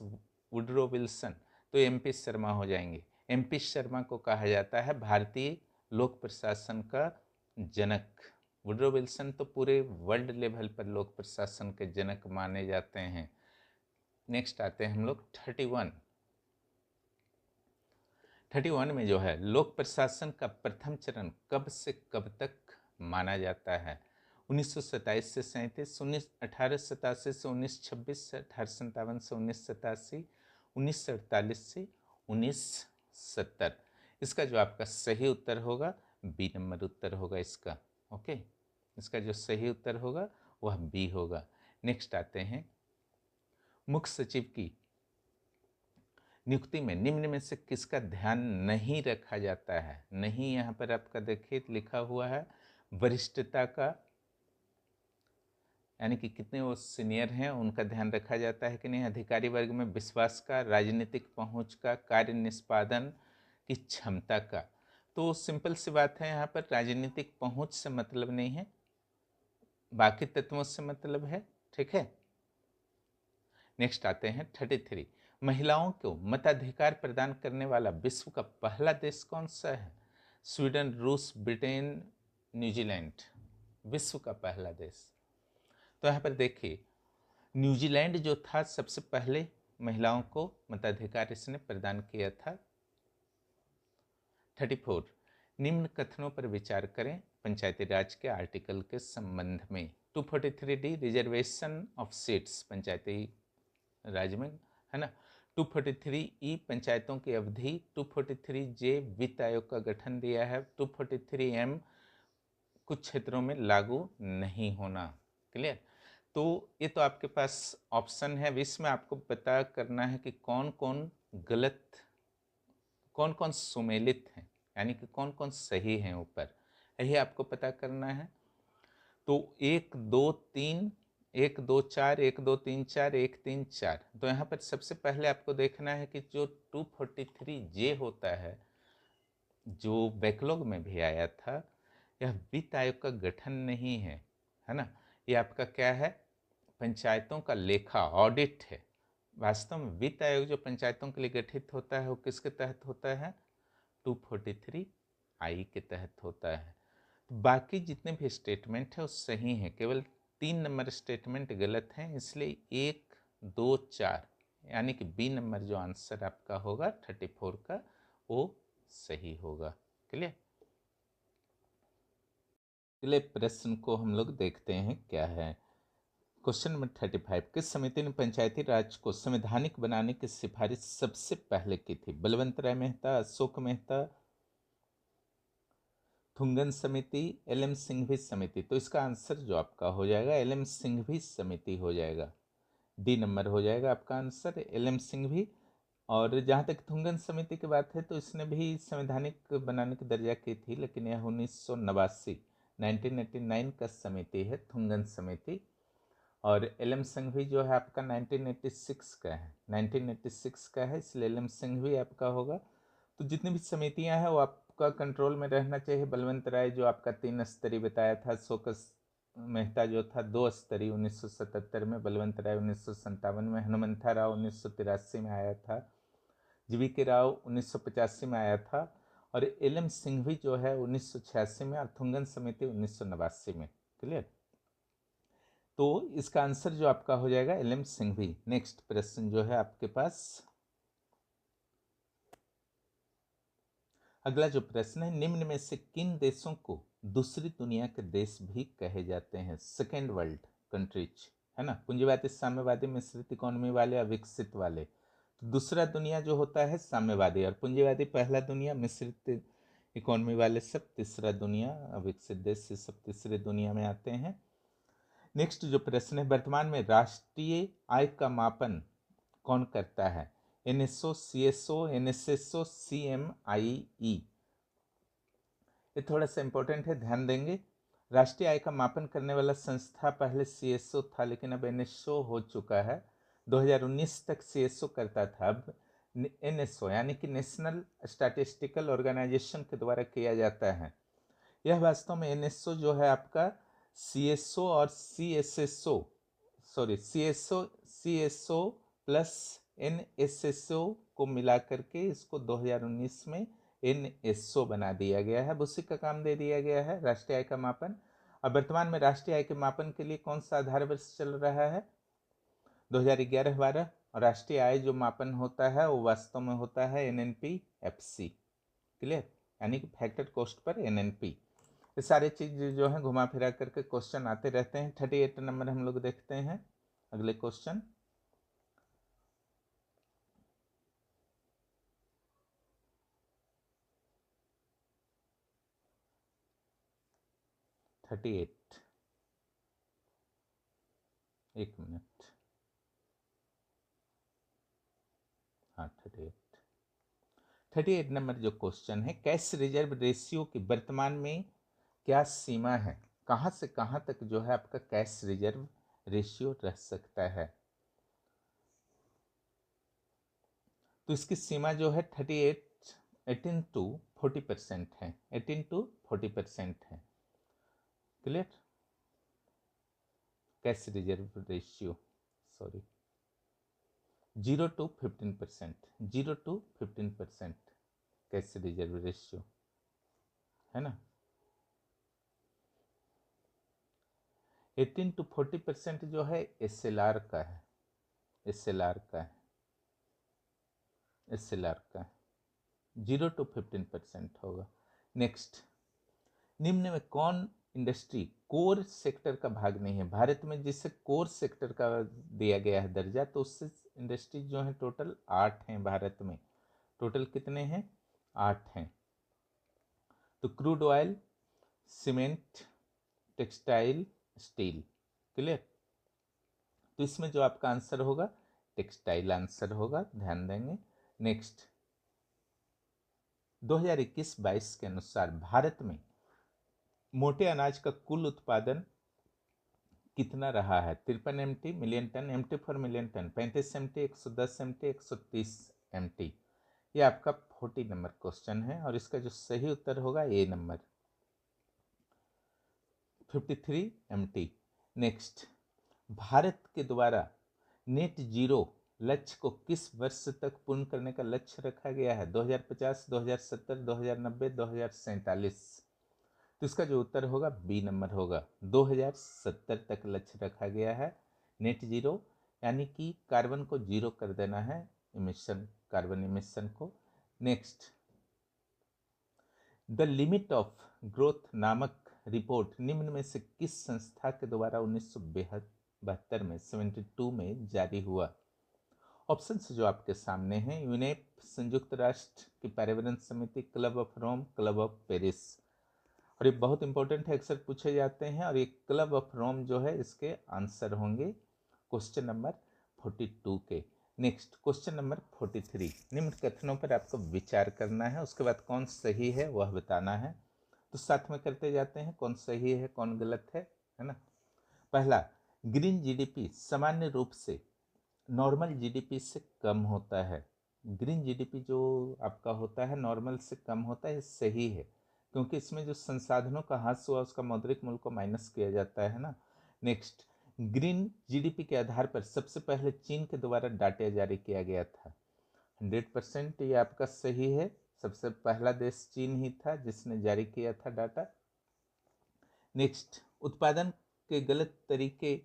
Woodrow Wilson, तो एमपी शर्मा हो जाएंगे। एमपी शर्मा को कहा जाता है भारतीय लोक प्रशासन का जनक। वुडरो विल्सन तो पूरे वर्ल्ड लेवल पर लोक प्रशासन के जनक माने जाते हैं। नेक्स्ट आते हैं हम लोग 31 में जो है लोक प्रशासन का प्रथम चरण कब से कब तक माना जाता है? 1927 से 37, 1887 से 1926, 1857 से 1987, 1948 से 1970। इसका जो आपका सही उत्तर होगा बी नंबर उत्तर होगा इसका। ओके, इसका जो सही उत्तर होगा वह बी होगा। नेक्स्ट आते हैं मुख्य सचिव की नियुक्ति में निम्न में से किसका ध्यान नहीं रखा जाता है? नहीं, यहाँ पर आपका देखिए लिखा हुआ है वरिष्ठता का, यानी कि कितने वो सीनियर हैं उनका ध्यान रखा जाता है कि नहीं। अधिकारी वर्ग में विश्वास का, राजनीतिक पहुंच का, कार्य निष्पादन की क्षमता का। तो सिंपल सी बात है, यहाँ पर राजनीतिक पहुंच से मतलब नहीं है, बाकी तत्वों से मतलब है। ठीक है, नेक्स्ट आते हैं 33, महिलाओं को मताधिकार प्रदान करने वाला विश्व का पहला देश कौन सा है? स्वीडन, रूस, ब्रिटेन, न्यूजीलैंड। विश्व का पहला देश, तो यहाँ पर देखिए न्यूजीलैंड जो था सबसे पहले महिलाओं को मताधिकार इसने प्रदान किया था। 34, निम्न कथनों पर विचार करें पंचायती राज के आर्टिकल के संबंध में। 243D रिजर्वेशन ऑफ सीट्स पंचायती राज में है ना। 243E पंचायतों की अवधि। 243J वित्त आयोग का गठन दिया है। 243M कुछ क्षेत्रों में लागू नहीं होना। क्लियर? तो ये तो आपके पास ऑप्शन है, इसमें आपको पता करना है कि कौन कौन गलत, कौन कौन सुमेलित हैं, यानी कि कौन कौन सही हैं ऊपर, यही आपको पता करना है। तो 1 2 3 1 2 4 1 2 3 4 1 3 4, तो यहाँ पर सबसे पहले आपको देखना है कि जो 243J होता है, जो बैकलॉग में भी आया था, यह वित्त आयोग का गठन नहीं है, है ना। ये आपका क्या है? पंचायतों का लेखा ऑडिट है। वास्तव में वित्त आयोग जो पंचायतों के लिए गठित होता है वो किसके तहत होता है? 243I के तहत होता है। बाकी जितने भी स्टेटमेंट है वो सही हैं, केवल 3 नंबर स्टेटमेंट गलत हैं, इसलिए 1 2 4 यानी कि बी नंबर जो आंसर आपका होगा 34 का वो सही होगा। क्लियर? अगले प्रश्न को हम लोग देखते हैं क्या है। क्वेश्चन नंबर 35, किस समिति ने पंचायती राज को संवैधानिक बनाने की सिफारिश सबसे पहले की थी? बलवंत राय मेहता, अशोक मेहता, थुंगन समिति, एलएम सिंघवी समिति। तो इसका आंसर जो आपका हो जाएगा एलएम सिंघवी समिति हो जाएगा। डी नंबर हो जाएगा आपका आंसर एलएम सिंघवी। और जहाँ तक थुंगन समिति की बात है तो इसने भी संवैधानिक बनाने की दर्जा की थी, लेकिन यह 1989 का समिति है थुंगन समिति। और एलएम सिंघवी जो है आपका 1986 का है, 1986 का है, इसलिए एलएम सिंघवी आपका होगा। तो जितनी भी समितियां हैं वो आपका कंट्रोल में रहना चाहिए। बलवंत राय जो आपका 3 स्तरीय बताया था, अशोक मेहता जो था 2 स्तरीय 1977 में, बलवंत राय 1957 में, हनुमंथा राव 1983 में आया था, जीवीके राव 1985 में आया था, और एलएम सिंघवी जो है 1986 में, और थुंगन समिति 1989 में। क्लियर? तो इसका आंसर जो आपका हो जाएगा एलएम सिंघवी। नेक्स्ट प्रश्न जो है आपके पास, अगला जो प्रश्न है, निम्न में से किन देशों को दूसरी दुनिया के देश भी कहे जाते हैं? सेकेंड वर्ल्ड कंट्रीज, है ना। पूंजीवादी, साम्यवादी, मिश्रित इकोनॉमी वाले, अविकसित वाले। तो दूसरा दुनिया जो होता है साम्यवादी, और पूंजीवादी पहला दुनिया, मिश्रित इकोनॉमी वाले सब तीसरा दुनिया, अविकसित देश सब तीसरे दुनिया में आते हैं। नेक्स्ट जो प्रश्न है, वर्तमान में राष्ट्रीय आय का मापन कौन करता है? NSO, CSO, NSSO, CMIE. ये थोड़ा सा इंपॉर्टेंट है, ध्यान देंगे। राष्ट्रीय आय का मापन करने वाला संस्था पहले सीएसओ था, लेकिन अब एनएसओ हो चुका है। 2019 तक सीएसओ करता था, अब NSO यानी कि नेशनल स्टैटिस्टिकल ऑर्गेनाइजेशन के द्वारा किया जाता है। यह वास्तव में NSO जो है आपका CSO और CSO प्लस NSSO को मिला करके इसको 2019 में NSO बना दिया गया है। उसी का काम दे दिया गया है राष्ट्रीय आय का मापन। अब वर्तमान में राष्ट्रीय आय के मापन के लिए कौन सा आधार वर्ष चल रहा है? 2011-12। और राष्ट्रीय आय जो मापन होता है वो वास्तव में होता है NNP-FC। क्लियर? यानी कि फैक्टर कॉस्ट पर NNP। ये सारे चीज जो है घुमा फिरा करके क्वेश्चन आते रहते हैं। 38 नंबर हम लोग देखते हैं अगले क्वेश्चन। एक मिनट, हाँ 38 नंबर जो क्वेश्चन है, कैश रिजर्व रेशियो की वर्तमान में क्या सीमा है? कहाँ से कहाँ तक जो है आपका कैश रिजर्व रेशियो रह सकता है? तो इसकी सीमा जो है 18 to 40% है। 18 to 40% है। Clear? Cash reserve ratio 0 to 15%, 0 to 15% cash reserve ratio है ना। 18 to 40% जो है SLR का है, SLR का है, SLR का है। 0 to 15% होगा। नेक्स्ट, निम्न में कौन इंडस्ट्री कोर सेक्टर का भाग नहीं है? भारत में जिसे कोर सेक्टर का दिया गया है दर्जा, तो उससे इंडस्ट्री जो है टोटल 8 हैं भारत में। टोटल कितने हैं? 8 हैं। तो crude oil, cement, textile, steel. Clear? तो इसमें जो आपका आंसर होगा टेक्सटाइल आंसर होगा, ध्यान देंगे। नेक्स्ट, 2021-22 के अनुसार भारत में मोटे अनाज का कुल उत्पादन कितना रहा है? 53 MT million ton, MT for million ton, 35 MT, 110 MT, 130 MT। ये आपका 40 नंबर क्वेश्चन है और इसका जो सही उत्तर होगा ए नंबर, 53 MT। नेक्स्ट, भारत के द्वारा नेट जीरो लक्ष्य को किस वर्ष तक पूर्ण करने का लक्ष्य रखा गया है? 2050, 2070, 2090, 2047। तो इसका जो उत्तर होगा बी नंबर होगा, 2070 तक लक्ष्य रखा गया है नेट जीरो, यानी कि कार्बन को जीरो कर देना है, इमिशन, कार्बन इमिशन को। Next, the limit of growth नामक रिपोर्ट निम्न में से किस संस्था के द्वारा 1972 में 72 में जारी हुआ? ऑप्शन जो आपके सामने हैं, यूनेप, संयुक्त राष्ट्र की पर्यावरण समिति, club of Rome, club of Paris. और ये बहुत इंपॉर्टेंट है, अक्सर पूछे जाते हैं। और ये क्लब ऑफ रोम जो है इसके आंसर होंगे क्वेश्चन नंबर 42 के। नेक्स्ट, क्वेश्चन नंबर 43, निम्न कथनों पर आपको विचार करना है, उसके बाद कौन सही है वह बताना है। तो साथ में करते जाते हैं, कौन सही है कौन गलत है ना। पहला, ग्रीन जीडीपी सामान्य रूप से नॉर्मल जीडीपी से कम होता है। ग्रीन जीडीपी जो आपका होता है नॉर्मल से कम होता है, सही है, क्योंकि इसमें जो संसाधनों का ह्रास हुआ उसका मौद्रिक मूल्य को माइनस किया जाता है ना। नेक्स्ट, ग्रीन जीडीपी के आधार पर सबसे पहले चीन के द्वारा डाटा जारी किया गया था। 100% ये आपका सही है, सबसे पहला देश चीन ही था जिसने जारी किया था डाटा। नेक्स्ट, उत्पादन के गलत तरीके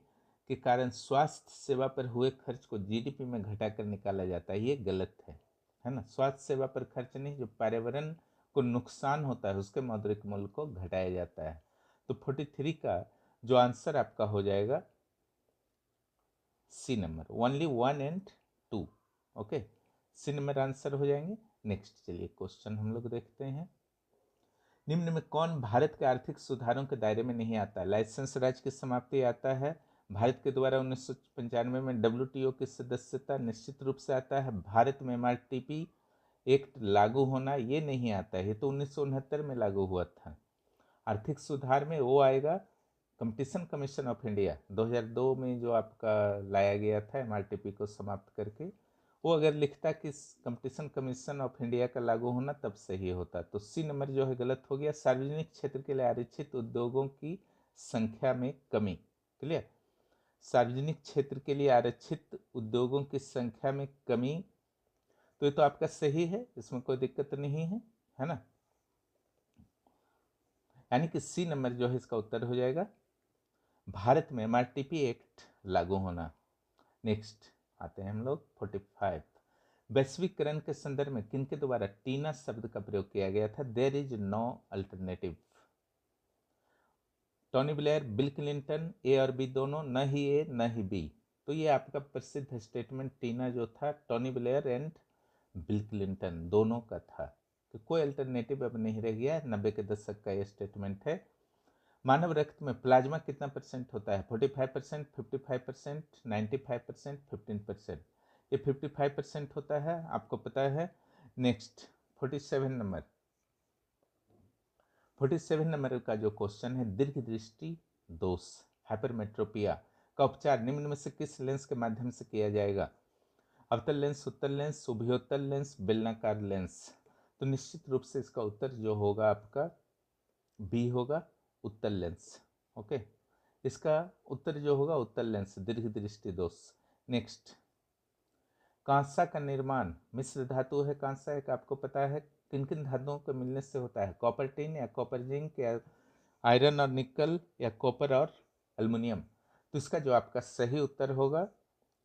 के कारण स्वास्थ्य सेवा पर हुए खर्च को जीडीपी में घटाकर निकाला जाता है, ये गलत है ना। स्वास्थ्य सेवा पर खर्च नहीं, जो पर्यावरण को नुकसान होता है उसके मौद्रिक मूल्य को घटाया जाता है। तो 43 का जो आंसर आपका हो जाएगा C number, only 1 and 2। Okay, C number answer हो जाएंगे। नेक्स्ट, चलिए क्वेश्चन हम लोग देखते हैं। निम्न में कौन भारत के आर्थिक सुधारों के दायरे में नहीं आता? लाइसेंस राज की समाप्ति आता है, भारत के द्वारा 1995 में WTO की सदस्यता निश्चित रूप से आता है, भारत में MRTP एक्ट लागू होना ये नहीं आता है, ये तो 1969 में लागू हुआ था। आर्थिक सुधार में वो आएगा कंपटीशन कमीशन ऑफ इंडिया 2002 में जो आपका लाया गया था MRTP को समाप्त करके, वो अगर लिखता कि कंपटीशन कमीशन ऑफ इंडिया का लागू होना तब सही होता। तो सी नंबर जो है गलत हो गया। सार्वजनिक क्षेत्र के लिए आरक्षित उद्योगों की संख्या में कमी। क्लियर, सार्वजनिक क्षेत्र के लिए आरक्षित उद्योगों की संख्या में कमी, तो ये तो आपका सही है, इसमें कोई दिक्कत नहीं है ना। यानी कि सी नंबर जो है इसका उत्तर हो जाएगा। भारत में एमआरटीपी एक्ट लागू होना। नेक्स्ट आते हैं हम लोग 45। वैश्वीकरण के संदर्भ में किनके द्वारा टीना शब्द का प्रयोग किया गया था? There is no alternative. Tony Blair, Bill Clinton, A और बी दोनों, न ही ए न ही बी। तो ये आपका प्रसिद्ध स्टेटमेंट टीना जो था Tony Blair and bill Clinton दोनों का था। तो कोई अल्टरनेटिव अब नहीं रह गया। 90 के दशक का ये स्टेटमेंट है। मानव रक्त में प्लाज्मा कितना परसेंट होता है? 45%, 55%, 95%, 15%। ये 55% होता है, आपको पता है। Next 47 number. 47 नंबर का जो क्वेश्चन है, दीर्घ दृष्टि दोष हाइपरमेट्रोपिया का उपचार निम्न में से किस लेंस के माध्यम से किया जाएगा? अवतल लेंस, उत्तल लेंस, उभयोत्तल लेंस, बेलनाकार लेंस। तो निश्चित रूप से इसका उत्तर जो होगा आपका बी होगा, उत्तल लेंस। ओके, इसका उत्तर जो होगा उत्तल लेंस, दीर्घ दृष्टि दोष। नेक्स्ट, कांसा का निर्माण मिश्र धातु है। कांसा एक आपको पता है किन किन धातुओं के मिलने से होता है? कॉपर टिन या कॉपर जिंक या आयरन और निकल या कॉपर और एल्युमिनियम। तो इसका जो आपका सही उत्तर होगा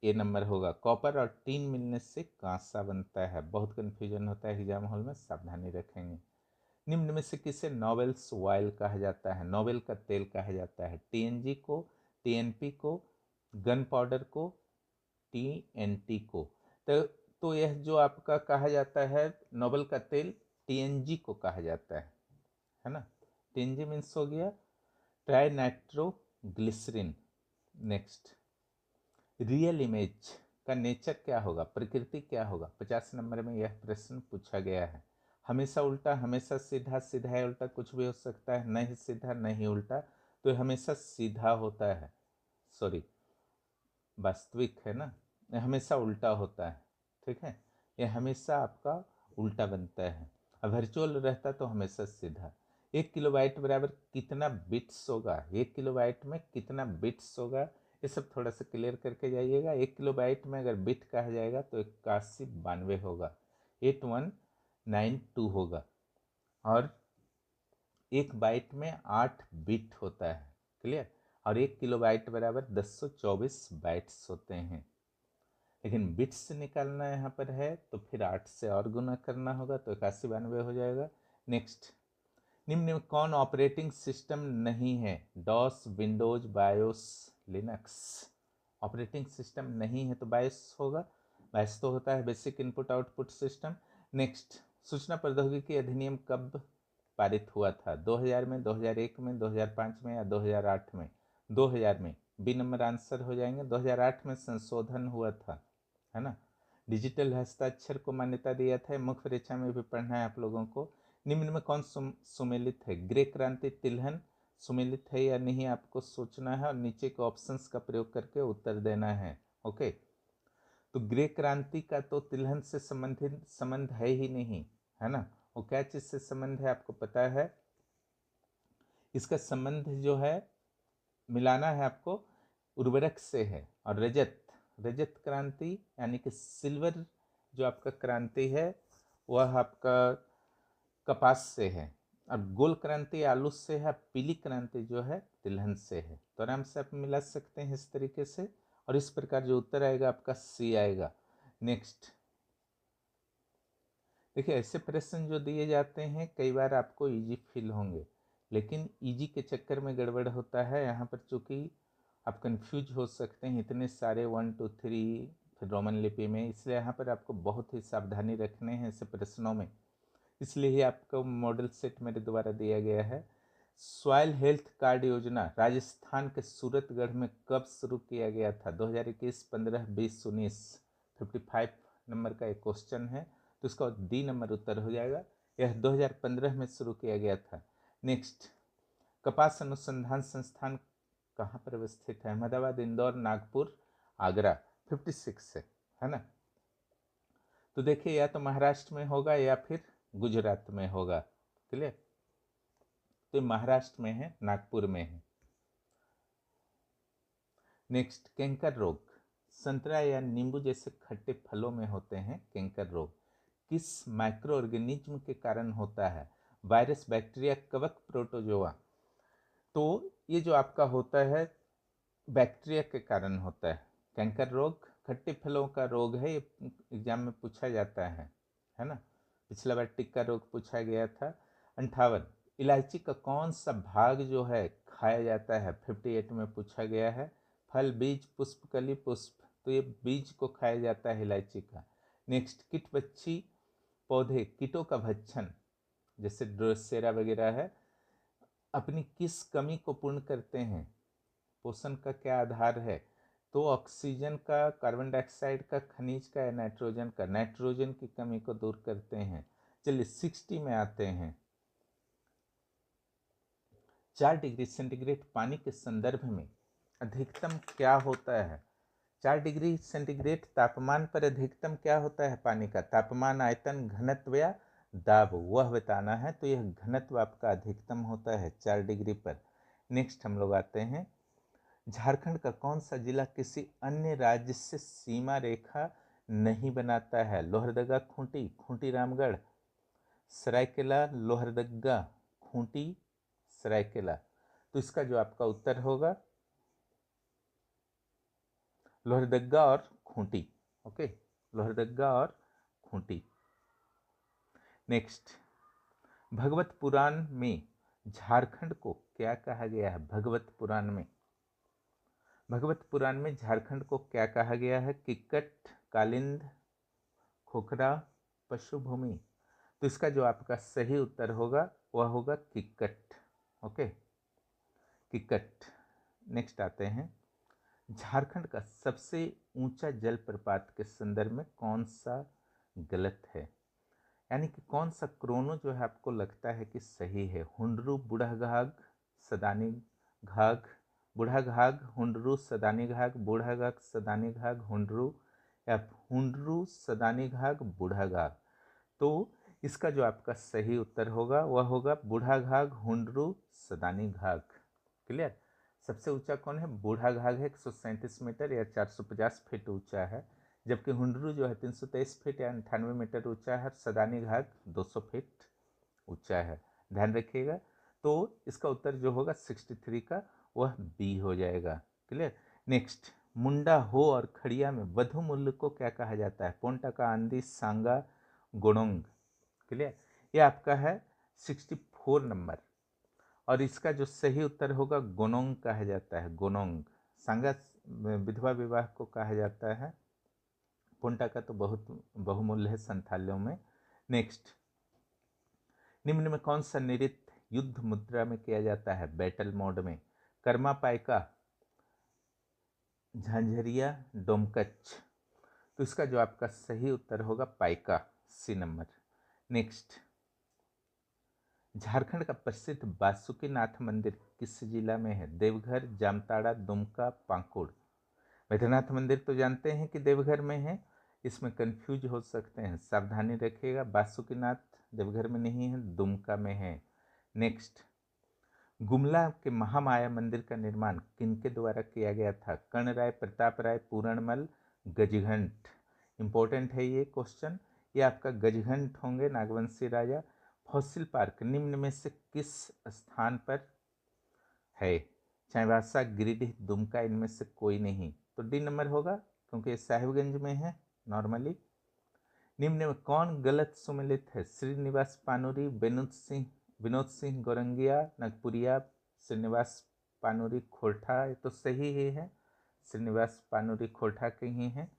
ए नंबर होगा। कॉपर और टीन मिलने से कांसा बनता है। बहुत कंफ्यूजन होता है एग्जाम हॉल में, सावधानी रखेंगे। निम्न में से किसे नोवेल्स ऑयल कहा जाता है? नोवेल का तेल कहा जाता है। टीएनजी को, टीएनपी को, गन पाउडर को, टीएनटी को। तो यह जो आपका कहा जाता है नोवेल का तेल, टीएनजी को कहा जाता है ना। टीएनजी मीन्स हो गया tri nitroglycerin. Next, real image का नेचर क्या होगा? प्रकृति क्या होगा? 50 नंबर में यह प्रश्न पूछा गया है। हमेशा उल्टा, हमेशा सीधा, सीधा है उल्टा, कुछ भी हो सकता है, नहीं सीधा नहीं उल्टा। तो हमेशा सीधा होता है, सॉरी वास्तविक है ना, यह हमेशा उल्टा होता है। ठीक है, यह हमेशा आपका उल्टा बनता है। अब वर्चुअल रहता तो हमेशा सीधा। 1 किलोबाइट बराबर कितना बिट्स होगा? 1 किलोबाइट में कितना बिट्स होगा, ये सब थोड़ा सा क्लियर करके जाइएगा। 1 किलोबाइट में अगर बिट कहा जाएगा तो 8192 होगा, 8192 होगा। और एक बाइट में 8 बिट होता है। क्लियर, और 1 किलोबाइट बराबर 1024 बाइट्स होते हैं। लेकिन बिट्स निकालना यहाँ पर है तो फिर 8 से और गुना करना होगा, तो 8192 हो जाएगा। नेक्स्ट, निम्न में कौन ऑपरेटिंग सिस्टम नहीं है? DOS, Windows, BIOS, Linux. Operating system नहीं है तो बायोस होगा। बायोस तो होता है basic input output system. Next, सूचना प्रौद्योगिकी अधिनियम कब पारित हुआ था? 2000 में, 2001 में, 2005 में या 2008 में? 2000 में, बी नंबर आंसर हो जाएंगे। 2008 में संशोधन हुआ था, है ना। डिजिटल हस्ताक्षर को मान्यता दिया था। मुख्य परीक्षा में भी पढ़ना है आप लोगों को। निम्न में कौन सुमेलित है? ग्रे क्रांति, तिलहन सुमेलित है या नहीं आपको सोचना है और नीचे के ऑप्शंस का प्रयोग करके उत्तर देना है। ओके, तो ग्रे क्रांति का तो तिलहन से संबंध है ही नहीं, है ना। वो क्या चीज से संबंध है आपको पता है? इसका संबंध जो है मिलाना है आपको, उर्वरक से है। और रजत क्रांति यानी कि सिल्वर जो आपका क्रांति है वह आपका कपास से है। और गोल क्रांति आलू से है। पीली क्रांति जो है तिलहन से है। तो आराम से आप मिला सकते हैं इस तरीके से, और इस प्रकार जो उत्तर आएगा आपका सी आएगा। नेक्स्ट, देखिए ऐसे प्रश्न जो दिए जाते हैं कई बार आपको इजी फील होंगे, लेकिन इजी के चक्कर में गड़बड़ होता है। यहाँ पर चूंकि आप कंफ्यूज हो सकते हैं, इतने सारे 1 2 3 फिर रोमन लिपि में, इसलिए यहाँ पर आपको बहुत ही सावधानी रखने हैं ऐसे प्रश्नों में। इसलिए ही आपको मॉडल सेट मेरे द्वारा दिया गया है। सॉइल हेल्थ कार्ड योजना राजस्थान के सूरतगढ़ में कब शुरू किया गया था? 2021, 15, 20, 19। 55 नंबर का एक क्वेश्चन है, तो इसका डी नंबर उत्तर हो जाएगा। यह 2015 में शुरू किया गया था। नेक्स्ट, कपास अनुसंधान संस्थान कहाँ पर अवस्थित है? अहमदाबाद, इंदौर, नागपुर, आगरा। 56 है ना। तो देखिए या तो महाराष्ट्र में होगा या फिर गुजरात में होगा। क्लियर? तो महाराष्ट्र में है, नागपुर में है। नेक्स्ट, कैंकर रोग। संतरा या नींबू जैसे खट्टे फलों में होते हैं कैंकर रोग। किस माइक्रो ऑर्गेनिज्म के कारण होता है? वायरस, बैक्टीरिया, कवक, प्रोटोजोआ। तो ये जो आपका होता है बैक्टीरिया के कारण होता है। कैंकर रोग खट्टे फलों का रोग है, ये एग्जाम में पूछा जाता है ना। पिछला बार टिक्का रोग पूछा गया था। 58, इलायची का कौन सा भाग जो है खाया जाता है? 58 में पूछा गया है। फल, बीज, पुष्प, कली, पुष्प। तो ये बीज को खाया जाता है इलायची का। नेक्स्ट, कीट बच्ची पौधे कीटों का भक्षण जैसे ड्रोसेरा वगैरह है अपनी किस कमी को पूर्ण करते हैं? पोषण का क्या आधार है? तो ऑक्सीजन का, कार्बन डाइऑक्साइड का, खनिज का या नाइट्रोजन का? नाइट्रोजन की कमी को दूर करते हैं। चलिए 60 में आते हैं। 4 डिग्री सेंटीग्रेड पानी के संदर्भ में अधिकतम क्या होता है? 4 डिग्री सेंटीग्रेड तापमान पर अधिकतम क्या होता है पानी का? तापमान, आयतन, घनत्व या दाब, वह बताना है। तो यह घनत्व आपका अधिकतम होता है 4 डिग्री पर। नेक्स्ट हम लोग आते हैं, झारखंड का कौन सा जिला किसी अन्य राज्य से सीमा रेखा नहीं बनाता है? लोहरदगा, खूंटी, खूंटी रामगढ़, सरायकेला, लोहरदगा, खूंटी, सरायकेला। तो इसका जो आपका उत्तर होगा लोहरदगा और खूंटी। ओके, लोहरदगा और खूंटी। नेक्स्ट, भगवत पुराण में झारखंड को क्या कहा गया है? भगवत पुराण में, भगवत पुराण में झारखंड को क्या कहा गया है? किक्कट, कालिंद, खोखरा, पशुभूमि। तो इसका जो आपका सही उत्तर होगा वह होगा किक्कट। ओके, किक्कट। नेक्स्ट आते हैं, झारखंड का सबसे ऊंचा जलप्रपात के संदर्भ में कौन सा गलत है? यानी कि कौन सा क्रोनो जो है आपको लगता है कि सही है? हुंडरू, बूढ़ाघाघ, सदानी घाघ, बूढ़ाघाघ, हुंडरू, सदानी घाघ, बूढ़ाघाघ, सदानी घाघ, हुंडरू, या हुंडरू, सदानी घाघ, बूढ़ाघाघ। तो इसका जो आपका सही उत्तर होगा वह होगा बूढ़ाघाघ, हुंडरू, सदानी घाघ। क्लियर? सबसे ऊंचा कौन है? बूढ़ाघाघ है, 137 मीटर या 450 फीट ऊंचा है, जबकि हुंडरू जो है 323 फीट या 98 मीटर ऊंचा है। सदानी घाघ 200 फीट ऊंचा है। ध्यान रखिएगा। तो इसका उत्तर जो होगा 63 का वह बी हो जाएगा। क्लियर? नेक्स्ट, मुंडा हो और खड़िया में वधु मूल्य को क्या कहा जाता है? पोंटा का, आंधी, सांगा, गोणोंग। क्लियर? ये आपका है 64 नंबर, और इसका जो सही उत्तर होगा गोनोंग कहा जाता है। गोनोंग। सांगा विधवा विवाह को कहा जाता है। पोंटा का तो बहुत बहुमूल्य है संथालियों में। नेक्स्ट, निम्न में कौन सा नृत्य युद्ध मुद्रा में किया जाता है? बैटल मोड में। कर्मा, पाइका, झांझरिया, डोमकच। तो इसका जो आपका सही उत्तर होगा Paika, C number. Next, Jharkhand का प्रसिद्ध बासुकीनाथ मंदिर किस जिला में है? देवघर, जामताड़ा, दुमका, पाकुड़। वैद्यनाथ मंदिर तो जानते हैं कि देवघर में है, इसमें कंफ्यूज हो सकते हैं, सावधानी रखिएगा। बासुकीनाथ देवघर में नहीं है, दुमका में है। नेक्स्ट, गुमला के महामाया मंदिर का निर्माण किनके द्वारा किया गया था? कर्ण राय, प्रताप राय, पूरणमल, गजघंट। इंपॉर्टेंट है ये क्वेश्चन, ये आपका गजघंट होंगे, नागवंशी राजा। फॉसिल पार्क निम्न में से किस स्थान पर है? चाईबासा, गिरिडीह, दुमका, इनमें से कोई नहीं। तो डी नंबर होगा, क्योंकि साहिबगंज में है नॉर्मली। निम्न में कौन गलत सुमेलित है? श्रीनिवास पानूरी, विनोद सिंह गोरंगिया, नगपुरिया, श्रीनिवास पानूरी खोरठा। ये तो सही ही है, श्रीनिवास पानूरी खोरठा के ही हैं।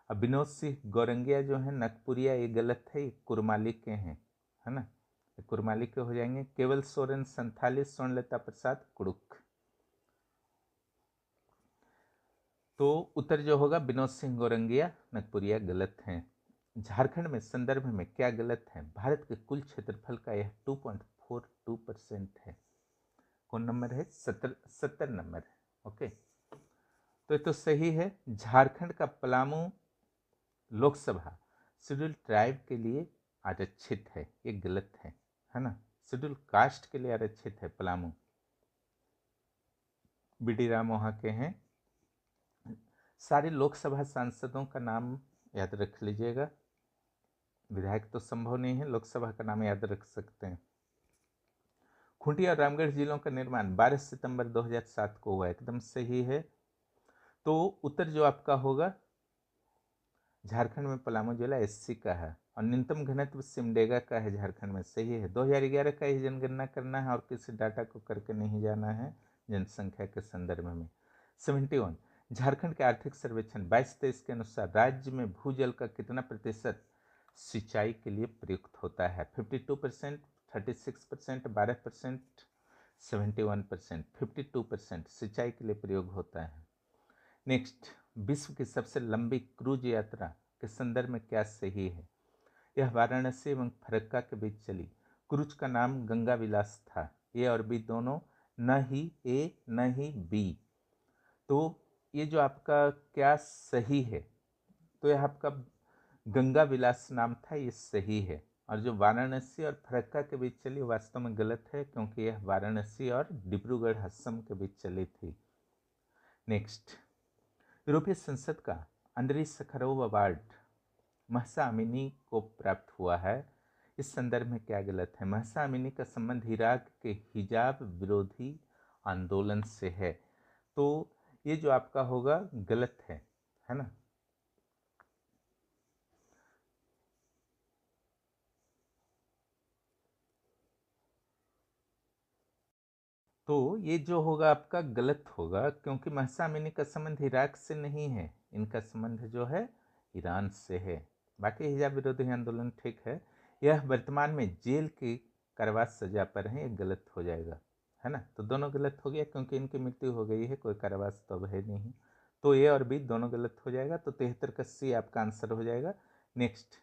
अब विनोद सिंह गोरंगिया जो है नगपुरिया, ये गलत है, ये कुरमाली के हैं, है ना, ये कुरमाली के हो जाएंगे। केवल सोरेन संथाली, स्वर्णलता प्रसाद कुड़ुक। तो उत्तर जो होगा विनोद सिंह गोरंगिया, नगपुरिया गलत हैं। झारखंड में संदर्भ में क्या गलत है? भारत के कुल क्षेत्रफल का यह 2.42% है। कौन नंबर है? 70 नंबर है। ओके, तो ये तो सही है। झारखंड का पलामू लोकसभा शेड्यूल ट्राइब के लिए आरक्षित है, ये गलत है ना। शेड्यूल कास्ट के लिए आरक्षित है पलामू। बी.डी. राम वहाँ के हैं। सारे लोकसभा सांसदों का नाम याद रख लीजिएगा, विधायक तो संभव नहीं है, लोकसभा का नाम याद रख सकते हैं। खूंटी और रामगढ़ जिलों का निर्माण 12 सितंबर 2007 को हुआ, एकदम सही है। तो उत्तर जो आपका होगा झारखंड में पलामू जिला एससी का है, और न्यूनतम घनत्व सिमडेगा का है झारखंड में, सही है। 2011 का ही जनगणना करना है और किसी डाटा को करके नहीं जाना है जनसंख्या के संदर्भ में। 71 झारखंड के आर्थिक सर्वेक्षण 22-23 के अनुसार राज्य में भूजल का कितना प्रतिशत सिंचाई के लिए प्रयुक्त होता है? 52%, 36%, 12%, 71%। 52% सिंचाई के लिए प्रयोग होता है। नेक्स्ट, विश्व की सबसे लंबी क्रूज यात्रा के संदर्भ में क्या सही है? यह वाराणसी एवं फरक्का के बीच चली। क्रूज का नाम गंगा विलास था। ए और बी दोनों, न ही ए न ही बी। तो ये जो आपका क्या सही है, तो यह आपका गंगा विलास नाम था, ये सही है। और जो वाराणसी और फरक्का के बीच चली वास्तव में गलत है, क्योंकि यह वाराणसी और डिब्रूगढ़ हसम के बीच चली थी। नेक्स्ट, यूरोपीय संसद का अंद्री सखारोव अवार्ड महसा अमीनी को प्राप्त हुआ है। इस संदर्भ में क्या गलत है? महसा अमीनी का संबंध इराक के हिजाब विरोधी आंदोलन से है, तो ये जो आपका होगा गलत है ना। तो ये जो होगा आपका गलत होगा, क्योंकि महसा अमीनी का संबंध इराक से नहीं है, इनका संबंध जो है ईरान से है। बाकी हिजाब विरोधी आंदोलन ठीक है। यह वर्तमान में जेल की कारावास सजा पर है, ये गलत हो जाएगा, है ना। तो दोनों गलत हो गया, क्योंकि इनकी मृत्यु हो गई है, कोई कारावास तो अब है नहीं। तो ए और बी दोनों गलत हो जाएगा। तो 73 का सी आपका आंसर हो जाएगा। नेक्स्ट,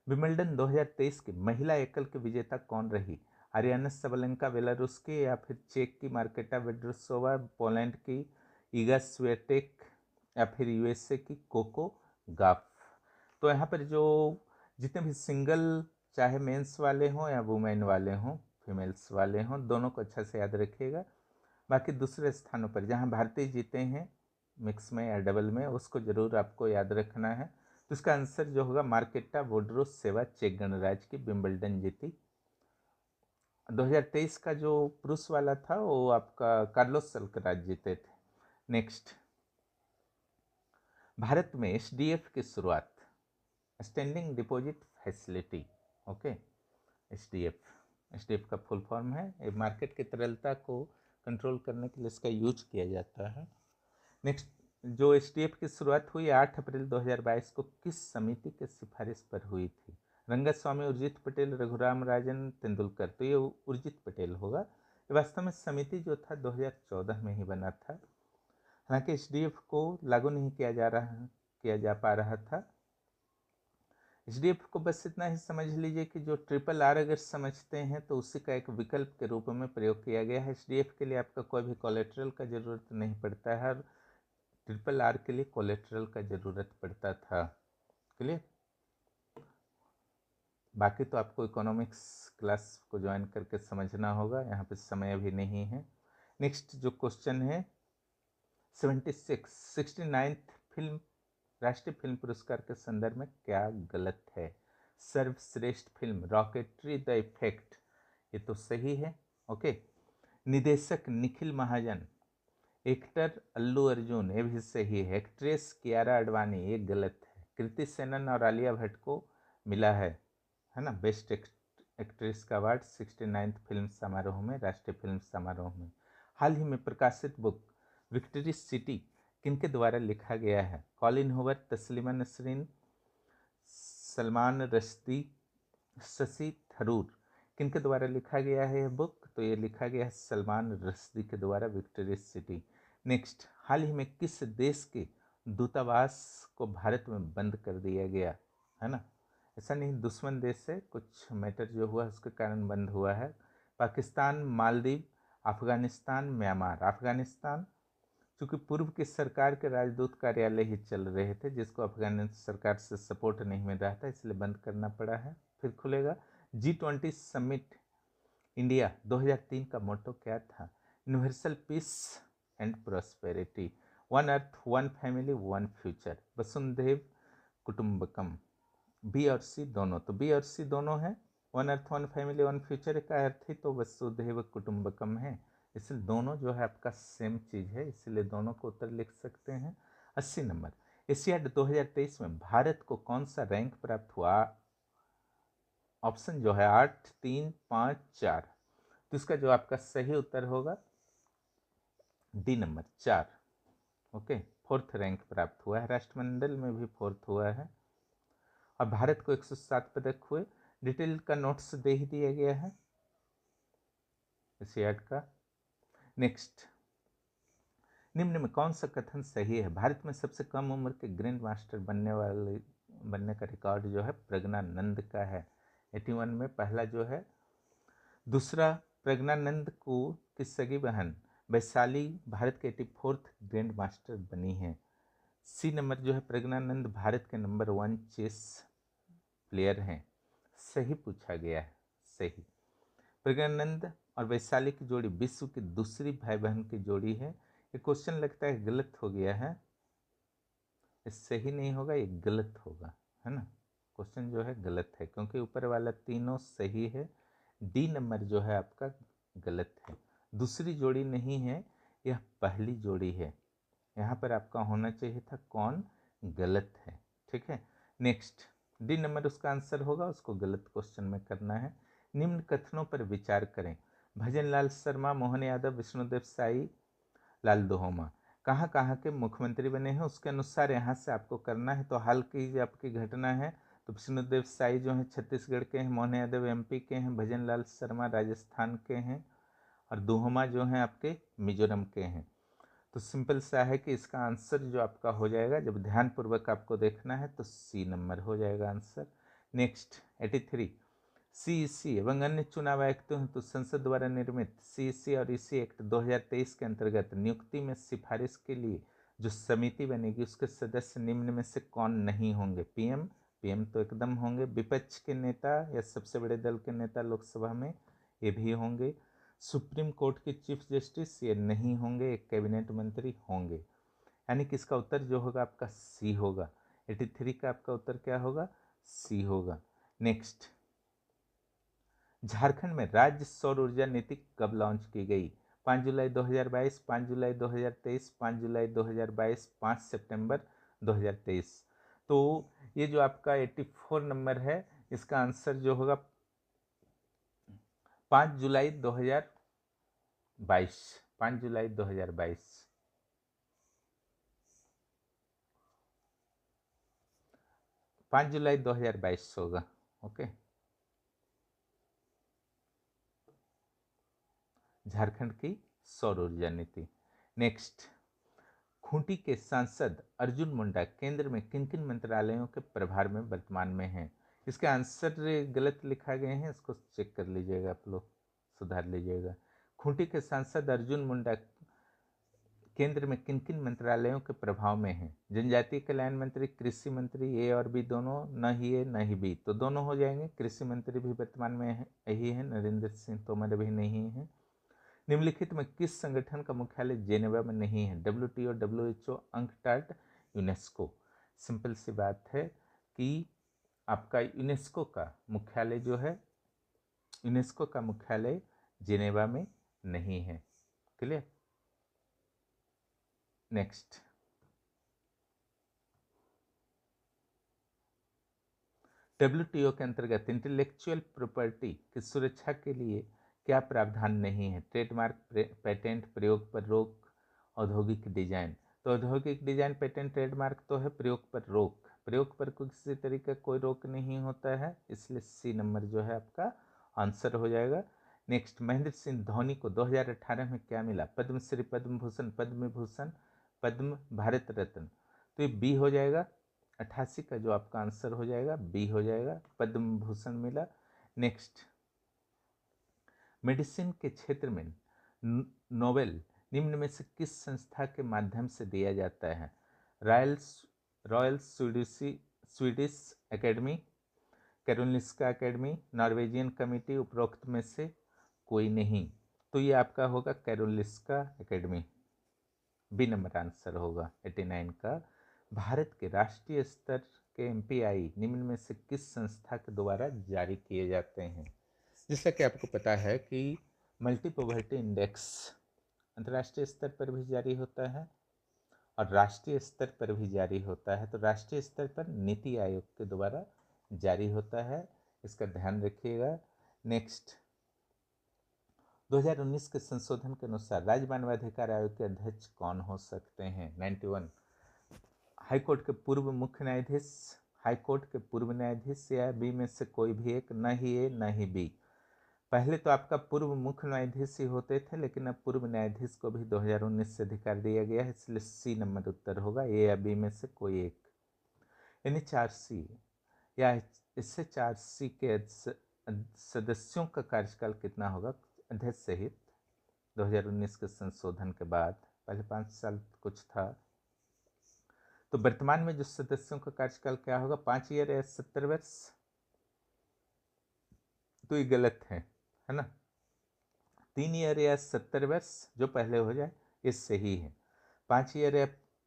विंबलडन 2023 की महिला एकल की विजेता कौन रही? आरियाना सबलेंका बेलारूस की, या फिर चेक की मार्केटा वेड्रोसोवा, पोलैंड की ईगा स्वियाटेक, या फिर यूएसए की कोको गाफ। तो यहाँ पर जो जितने भी सिंगल, चाहे मेंस वाले हों या वुमेन वाले हों, फीमेल्स वाले हों, दोनों को अच्छा से याद रखिएगा। बाकी दूसरे स्थानों पर जहाँ भारतीय जीते हैं मिक्स में या डबल में, उसको जरूर आपको याद रखना है। तो इसका आंसर जो होगा मार्केटा वोड्रोसेवा, चेक गणराज्य की विंबलडन जीती। 2023 का जो पुरुष वाला था वो आपका कार्लोस अल्कराज जीते थे। नेक्स्ट, भारत में एसडीएफ की शुरुआत, standing deposit facility, okay. SDF का फुल फॉर्म है, ये मार्केट की तरलता को कंट्रोल करने के लिए इसका यूज किया जाता है। नेक्स्ट, जो एसडीएफ की शुरुआत हुई 8 अप्रैल 2022 को किस समिति के सिफारिश पर हुई थी? रंगस्वामी, उर्जित पटेल, रघुराम राजन, तेंदुलकर। तो ये उर्जित पटेल होगा। वास्तव में समिति जो था 2014 में ही बना था, हालांकि एसडीएफ को लागू नहीं किया जा पा रहा था। एसडीएफ को बस इतना ही समझ लीजिए कि जो ट्रिपल आर अगर समझते हैं तो उसी का एक विकल्प के रूप में प्रयोग किया गया है। एसडीएफ के लिए आपका कोई भी कोलेट्रल का जरूरत नहीं पड़ता है, और ट्रिपल आर के लिए कोलेट्रल का जरूरत पड़ता था। क्लियर? बाकी तो आपको इकोनॉमिक्स क्लास को ज्वाइन करके समझना होगा, यहाँ पे समय अभी नहीं है। नेक्स्ट जो क्वेश्चन है 69th फिल्म राष्ट्रीय फिल्म पुरस्कार के संदर्भ में क्या गलत है? सर्वश्रेष्ठ फिल्म रॉकेटरी द इफेक्ट, ये तो सही है, ओके। निदेशक निखिल महाजन, एक्टर अल्लू अर्जुन, ये भी सही है। एक्ट्रेस कियारा आडवाणी, ये गलत है। कृति सेनन और आलिया भट्ट को मिला है ना, बेस्ट एक्ट्रेस का अवार्ड 69th फिल्म समारोह में, राष्ट्रीय फिल्म समारोह में। हाल ही में प्रकाशित बुक विक्ट्री सिटी किनके द्वारा लिखा गया है? Colin Hoover, Taslima Nasreen, Salman Rushdie, Shashi Tharoor. किनके द्वारा लिखा गया है यह बुक? तो ये लिखा गया है सलमान रश्दी के द्वारा, विक्ट्री सिटी। नेक्स्ट, हाल ही में किस देश के दूतावास को भारत में बंद कर दिया गया, है ना? ऐसा नहीं, दुश्मन देश से कुछ मैटर जो हुआ उसके कारण बंद हुआ है। पाकिस्तान, मालदीव, अफगानिस्तान, म्यांमार। अफगानिस्तान, चूँकि पूर्व की सरकार के राजदूत कार्यालय ही चल रहे थे, जिसको अफगानिस्तान सरकार से सपोर्ट नहीं मिल रहा था, इसलिए बंद करना पड़ा है। फिर खुलेगा। G20 समिट इंडिया 2003 का मोटो क्या था? Universal peace and prosperity, one earth one family one future, वसुंधैव कुटुंबकम। बी और सी दोनों, तो बी और सी दोनों है, one earth one family one future का अर्थ ही तो वसुधैव कुटुंबकम है, इसलिए दोनों जो है आपका सेम चीज है, इसलिए दोनों को उत्तर लिख सकते हैं। 80 नंबर, एशियाड 2023 में भारत को कौन सा रैंक प्राप्त हुआ? ऑप्शन जो है 8, 3, 5, 4, तो इसका जो आपका सही उत्तर होगा D number 4। Okay, 4th rank प्राप्त हुआ है, राष्ट्रमंडल में भी 4th हुआ है, और भारत को 107 पदक हुए। डिटेल का नोट्स दे ही दिया गया है एशियाड का। नेक्स्ट, निम्न में कौन सा कथन सही है? भारत में सबसे कम उम्र के ग्रैंड मास्टर बनने का रिकॉर्ड जो है प्रज्ञानंद का है, 81 में पहला जो है। दूसरा, प्रज्ञानंद को की सगी बहन वैशाली भारत के 84th ग्रैंड मास्टर बनी है। सी नंबर जो है, प्रज्ञानंद भारत के नंबर 1 चेस प्लेयर हैं, सही पूछा गया है, सही। प्रज्ञानंद और वैशाली की जोड़ी विश्व की दूसरी भाई बहन की जोड़ी है। ये क्वेश्चन लगता है गलत हो गया है, ये सही नहीं होगा, ये गलत होगा, है ना। क्वेश्चन जो है गलत है, क्योंकि ऊपर वाला तीनों सही है, डी नंबर जो है आपका गलत है। दूसरी जोड़ी नहीं है, यह पहली जोड़ी है, यहाँ पर आपका होना चाहिए था कौन, गलत है, ठीक है। नेक्स्ट, डी नंबर उसका आंसर होगा, उसको गलत क्वेश्चन में करना है। निम्न कथनों पर विचार करें। भजनलाल शर्मा, मोहन यादव, विष्णुदेव साई, लाल दोहोमा कहाँ कहाँ के मुख्यमंत्री बने हैं, उसके अनुसार यहाँ से आपको करना है। तो हाल की जो आपकी घटना है, तो विष्णुदेव साई जो हैं छत्तीसगढ़ के हैं, मोहन यादव एमपी के हैं, भजनलाल शर्मा राजस्थान के हैं, और दोहोमा जो हैं आपके मिजोरम के हैं। तो सिंपल सा है कि इसका आंसर जो आपका हो जाएगा, जब ध्यानपूर्वक आपको देखना है, तो सी नंबर हो जाएगा आंसर। नेक्स्ट, 83, सीईसी एवं अन्य चुनाव आयुक्तों हेतु संसद द्वारा निर्मित सीईसी और ईसी एक्ट 2023 के अंतर्गत नियुक्ति में सिफारिश के लिए जो समिति बनेगी, उसके सदस्य निम्न में से कौन नहीं होंगे? पीएम तो एकदम होंगे, विपक्ष के नेता या सबसे बड़े दल के नेता लोकसभा में, ये भी होंगे। सुप्रीम कोर्ट के चीफ जस्टिस, ये नहीं होंगे, एक कैबिनेट मंत्री होंगे, यानी कि इसका उत्तर जो होगा आपका सी होगा। 83 का आपका उत्तर क्या होगा? सी होगा। नेक्स्ट, झारखंड में राज्य सौर ऊर्जा नीति कब लॉन्च की गई? 5 जुलाई 2022, 5 जुलाई 2023, 5 जुलाई 2022, 5 सितंबर 2023। तो ये जो आपका 84 नंबर है, इसका आंसर जो होगा 5 जुलाई 2022, 5 जुलाई 2022, 5 जुलाई 2022 होगा। ओके, झारखंड की सौर ऊर्जा नीति। नेक्स्ट, खूंटी के सांसद अर्जुन मुंडा केंद्र में किन किन मंत्रालयों के प्रभार में वर्तमान में हैं? इसके आंसर गलत लिखा गए हैं, इसको चेक कर लीजिएगा, आप लोग सुधार लीजिएगा। खूंटी के सांसद अर्जुन मुंडा केंद्र में किन किन मंत्रालयों के प्रभाव में हैं? जनजातीय कल्याण मंत्री, कृषि मंत्री, ए और बी दोनों, न ही ए न ही बी, तो दोनों हो जाएंगे। कृषि मंत्री भी वर्तमान में यही है, नरेंद्र सिंह तोमर भी नहीं है। निम्नलिखित में किस संगठन का मुख्यालय जेनेवा में नहीं है? WTO, WHO, UNCTAD, UNESCO. Simple सी बात है कि आपका यूनेस्को का मुख्यालय जो है, यूनेस्को का मुख्यालय जेनेवा में नहीं है। क्लियर। नेक्स्ट, WTO के अंतर्गत इंटेलेक्चुअल प्रॉपर्टी की सुरक्षा के लिए क्या प्रावधान नहीं है? ट्रेडमार्क, पेटेंट, प्रयोग पर रोक, औद्योगिक डिजाइन। तो औद्योगिक डिजाइन, पेटेंट, ट्रेडमार्क तो है, प्रयोग पर रोक, प्रयोग पर किसी तरीके का कोई रोक नहीं होता है, इसलिए सी नंबर जो है आपका आंसर हो जाएगा। नेक्स्ट, महेंद्र सिंह धोनी को 2018 में क्या मिला? पद्मश्री, पद्म भूषण, पद्म विभूषण, पद्म भारत रत्न। तो ये बी हो जाएगा, 88 का जो आपका आंसर हो जाएगा बी हो जाएगा, पद्म भूषण मिला। नेक्स्ट, मेडिसिन के क्षेत्र में नोबेल निम्न में से किस संस्था के माध्यम से दिया जाता है? Royal Swedish Academy, Karolinska Academy, Norwegian Committee, उपरोक्त में से कोई नहीं। तो ये आपका होगा Karolinska Academy, B number answer होगा 89 का। भारत के राष्ट्रीय स्तर के MPI निम्न में से किस संस्था के द्वारा जारी किए जाते हैं? जैसा कि आपको पता है कि मल्टी पॉवर्टी इंडेक्स अंतर्राष्ट्रीय स्तर पर भी जारी होता है और राष्ट्रीय स्तर पर भी जारी होता है। तो राष्ट्रीय स्तर पर नीति आयोग के द्वारा जारी होता है, इसका ध्यान रखिएगा। नेक्स्ट, 2019 के संशोधन के अनुसार राज्य मानवाधिकार आयोग के अध्यक्ष कौन हो सकते हैं? 91, हाईकोर्ट के पूर्व मुख्य न्यायाधीश, हाईकोर्ट के पूर्व न्यायाधीश या बी में से कोई भी एक, न ही ए न ही बी। पहले तो आपका पूर्व मुख्य न्यायाधीश ही होते थे, लेकिन अब पूर्व न्यायाधीश को भी 2019 से अधिकार दिया गया है, इसलिए सी नंबर उत्तर होगा, ए या बी में से कोई एक। यानी 4C या इससे 4C के सदस्यों का कार्यकाल कितना होगा अध्यक्ष सहित 2019 के संशोधन के बाद? पहले 5 साल कुछ था, तो वर्तमान में जो सदस्यों का कार्यकाल क्या होगा? 5 ईयर या 70 वर्ष? तो ये गलत है ना। 3 ईयर या 70 वर्ष जो पहले हो जाए ये सही है। 5 ईयर या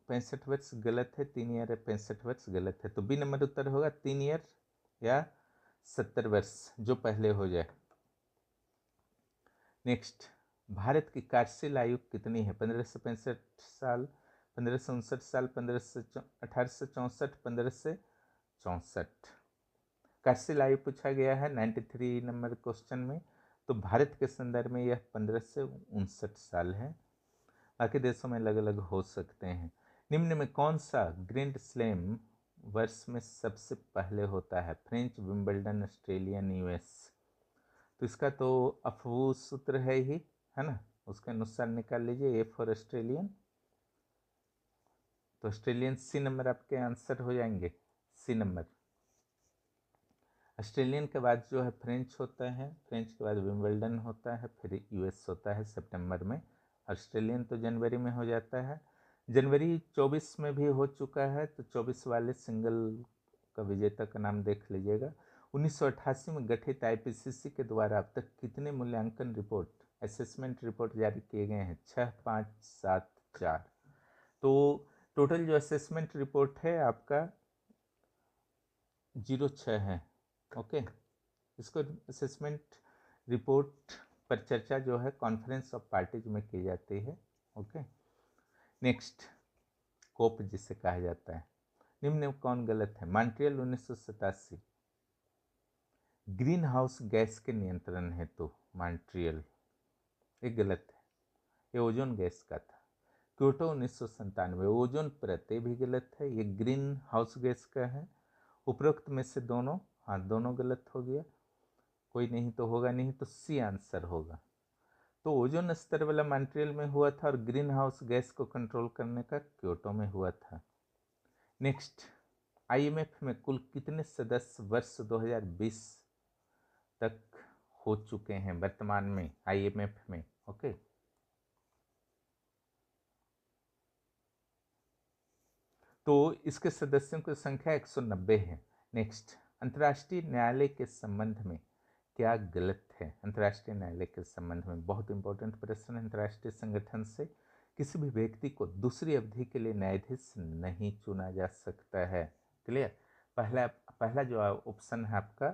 65 वर्ष गलत है, 3 ईयर या 65 वर्ष गलत है। तो बी नंबर उत्तर होगा 3 ईयर या 70 वर्ष जो पहले हो जाए। नेक्स्ट, भारत की कार्यशील आयु कितनी है? 1565 साल, 1559 साल, 1864, 1564। कार्यशील आयु पूछा गया है 93 नंबर क्वेश्चन में। तो भारत के संदर्भ में यह 1559 साल है, बाकी देशों में अलग अलग हो सकते हैं। निम्न में कौन सा ग्रैंड स्लैम वर्ष में सबसे पहले होता है? French, Wimbledon, Australian, US। तो इसका तो अफवू सूत्र है ही, है ना, उसके अनुसार निकाल लीजिए। ए फॉर ऑस्ट्रेलियन, तो ऑस्ट्रेलियन सी नंबर आपके आंसर हो जाएंगे, सी नंबर। ऑस्ट्रेलियन के बाद जो है फ्रेंच होता है, फ्रेंच के बाद विंबलडन होता है, फिर US होता है सितंबर में। ऑस्ट्रेलियन तो जनवरी में हो जाता है। जनवरी 24 में भी हो चुका है, तो 24 वाले सिंगल का विजेता का नाम देख लीजिएगा। 1988 में गठित IPCC के द्वारा अब तक कितने मूल्यांकन रिपोर्ट, असेसमेंट रिपोर्ट जारी किए गए हैं? 6, 5, 7, 4। तो टोटल जो असेसमेंट रिपोर्ट है आपका 06 है। ओके, इसको असेसमेंट रिपोर्ट पर चर्चा जो है कॉन्फ्रेंस ऑफ पार्टीज में की जाती है। ओके, नेक्स्ट, कोप जिसे कहा जाता है, निम्न में कौन गलत है? मॉन्ट्रियल 1987 ग्रीन हाउस गैस के नियंत्रण हेतु मॉन्ट्रियल, ये गलत है, ये ओजोन गैस का था। क्योटो 1997 ओजोन परत, ये भी गलत है, ये ग्रीन हाउस गैस का है। उपरोक्त में से दोनों, हाँ दोनों गलत हो गया, कोई नहीं तो होगा नहीं, तो सी आंसर होगा। तो ओजोन स्तर वाला मॉन्ट्रियल में हुआ था और ग्रीन हाउस गैस को कंट्रोल करने का क्योटो में हुआ था। नेक्स्ट, IMF में कुल कितने सदस्य वर्ष 2020 तक हो चुके हैं वर्तमान में IMF में? ओके, तो इसके सदस्यों की संख्या 190 है। नेक्स्ट, अंतर्राष्ट्रीय न्यायालय के संबंध में क्या गलत है? अंतर्राष्ट्रीय न्यायालय के संबंध में बहुत इंपॉर्टेंट प्रश्न है। अंतर्राष्ट्रीय संगठन से किसी भी व्यक्ति को दूसरी अवधि के लिए न्यायाधीश नहीं चुना जा सकता है। क्लियर? पहला जो ऑप्शन है आपका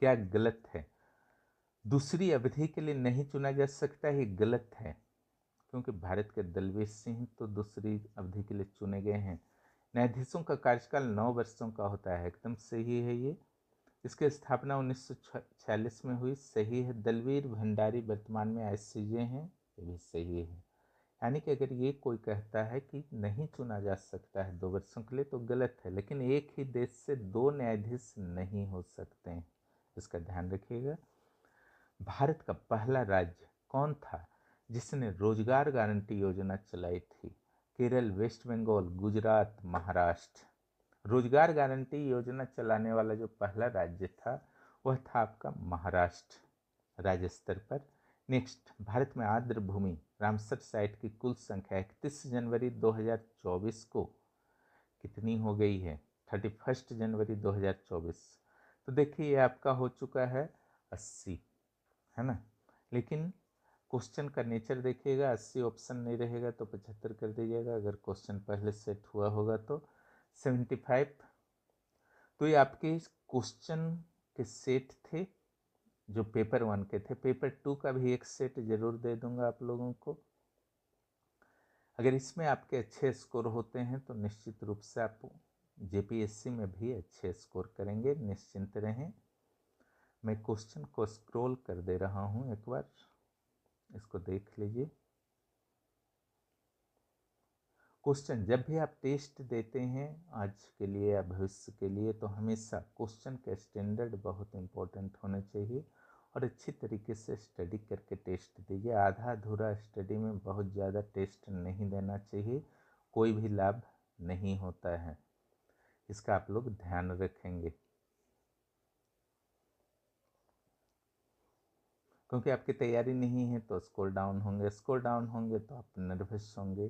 क्या गलत है? दूसरी अवधि के लिए नहीं चुना जा सकता, ये गलत है, क्योंकि भारत के दलवीर सिंह तो दूसरी अवधि के लिए चुने गए हैं। न्यायाधीशों का कार्यकाल 9 वर्षों का होता है, एकदम सही है ये। इसकी स्थापना 1946 में हुई, सही है। दलवीर भंडारी वर्तमान में ICJ हैं, ये भी सही है। यानी कि अगर ये कोई कहता है कि नहीं चुना जा सकता है 2 वर्षों के लिए तो गलत है, लेकिन एक ही देश से 2 न्यायाधीश नहीं हो सकते हैं, इसका ध्यान रखिएगा। भारत का पहला राज्य कौन था जिसने रोजगार गारंटी योजना चलाई थी? केरल, वेस्ट बंगाल, गुजरात, महाराष्ट्र। रोजगार गारंटी योजना चलाने वाला जो पहला राज्य था वह था आपका महाराष्ट्र राज्य स्तर पर। नेक्स्ट, भारत में आर्द्र भूमि रामसर साइट की कुल संख्या 31 जनवरी 2024 को कितनी हो गई है? 31 जनवरी 2024। तो देखिए ये आपका हो चुका है 80, है ना। लेकिन क्वेश्चन का नेचर देखिएगा, 80 ऑप्शन नहीं रहेगा तो 75 कर दीजिएगा, अगर क्वेश्चन पहले सेट हुआ होगा तो 75। तो ये आपके क्वेश्चन के सेट थे जो पेपर 1 के थे। पेपर 2 का भी एक सेट जरूर दे दूंगा आप लोगों को। अगर इसमें आपके अच्छे स्कोर होते हैं तो निश्चित रूप से आप जेपीएससी में भी अच्छे स्कोर करेंगे, निश्चिंत रहें। मैं क्वेश्चन को स्क्रॉल कर दे रहा हूं, एक बार इसको देख लीजिए। क्वेश्चन जब भी आप टेस्ट देते हैं आज के लिए या भविष्य के लिए, तो हमेशा क्वेश्चन का स्टैंडर्ड बहुत इंपॉर्टेंट होना चाहिए और अच्छी तरीके से स्टडी करके टेस्ट दीजिए। आधा अधूरा स्टडी में बहुत ज़्यादा टेस्ट नहीं देना चाहिए, कोई भी लाभ नहीं होता है, इसका आप लोग ध्यान रखेंगे। क्योंकि आपकी तैयारी नहीं है तो स्कोर डाउन होंगे, स्कोर डाउन होंगे तो आप नर्वस होंगे।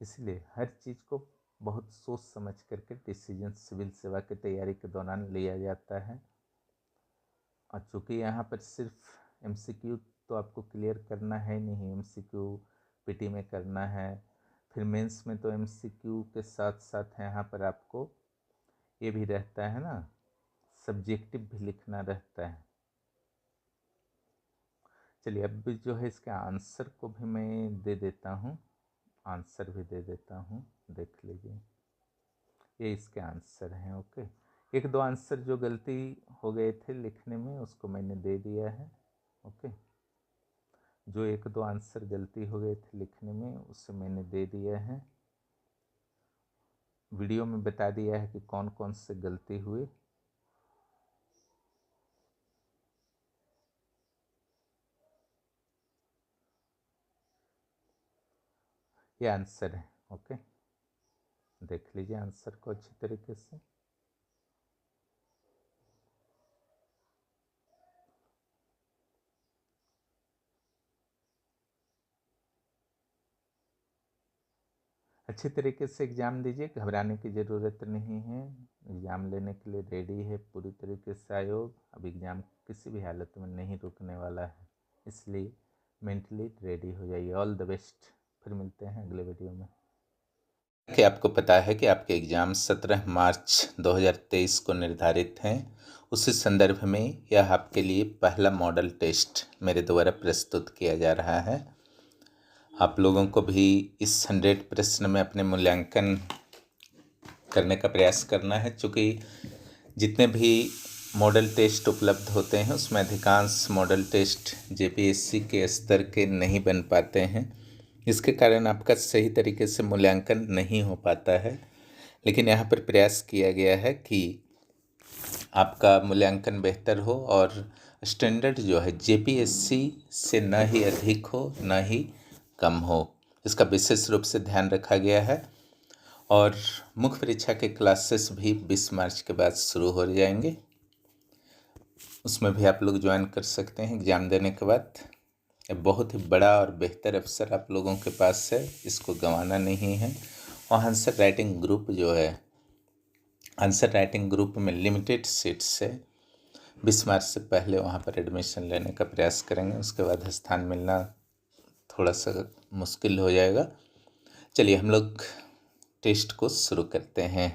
इसलिए हर चीज़ को बहुत सोच समझ करके डिसीजन सिविल सेवा की तैयारी के दौरान लिया जाता है। और चूँकि यहाँ पर सिर्फ एमसीक्यू तो आपको क्लियर करना है नहीं, एमसीक्यू पीटी में करना है, फिर मेंस में तो एमसीक्यू के साथ साथ यहाँ पर आपको ये भी रहता है ना, सब्जेक्टिव भी लिखना रहता है। चलिए अब भी जो है इसके आंसर को भी मैं दे देता हूँ, आंसर भी दे देता हूँ, देख लीजिए ये इसके आंसर हैं। ओके, एक दो आंसर जो गलती हो गए थे लिखने में उसको मैंने दे दिया है। ओके, जो एक दो आंसर गलती हो गए थे लिखने में उसे मैंने दे दिया है, वीडियो में बता दिया है कि कौन कौन से गलती हुई। ये आंसर है। ओके, देख लीजिए आंसर को अच्छी तरीके से। अच्छी तरीके से एग्ज़ाम दीजिए, घबराने की ज़रूरत नहीं है। एग्ज़ाम लेने के लिए रेडी है पूरी तरीके से आयोग। अब एग्ज़ाम किसी भी हालत में नहीं रुकने वाला है, इसलिए मेंटली रेडी हो जाइए। ऑल द बेस्ट, फिर मिलते हैं अगले वीडियो में। कि आपको पता है कि आपके एग्ज़ाम 17 मार्च 2023 को निर्धारित हैं। उसी संदर्भ में यह आपके लिए पहला मॉडल टेस्ट मेरे द्वारा प्रस्तुत किया जा रहा है। आप लोगों को भी इस 100 प्रश्न में अपने मूल्यांकन करने का प्रयास करना है। चूँकि जितने भी मॉडल टेस्ट उपलब्ध होते हैं उसमें अधिकांश मॉडल टेस्ट जेपीएससी के स्तर के नहीं बन पाते हैं, इसके कारण आपका सही तरीके से मूल्यांकन नहीं हो पाता है। लेकिन यहाँ पर प्रयास किया गया है कि आपका मूल्यांकन बेहतर हो और स्टैंडर्ड जो है जेपीएससी से न ही अधिक हो न ही कम हो, इसका विशेष रूप से ध्यान रखा गया है। और मुख्य परीक्षा के क्लासेस भी 20 मार्च के बाद शुरू हो जाएंगे, उसमें भी आप लोग ज्वाइन कर सकते हैं एग्ज़ाम देने के बाद। बहुत ही बड़ा और बेहतर अवसर आप लोगों के पास है, इसको गंवाना नहीं है। और आंसर राइटिंग ग्रुप जो है, आंसर राइटिंग ग्रुप में लिमिटेड सीट्स है, 20 मार्च से पहले वहाँ पर एडमिशन लेने का प्रयास करेंगे, उसके बाद स्थान मिलना थोड़ा सा मुश्किल हो जाएगा। चलिए हम लोग टेस्ट को शुरू करते हैं।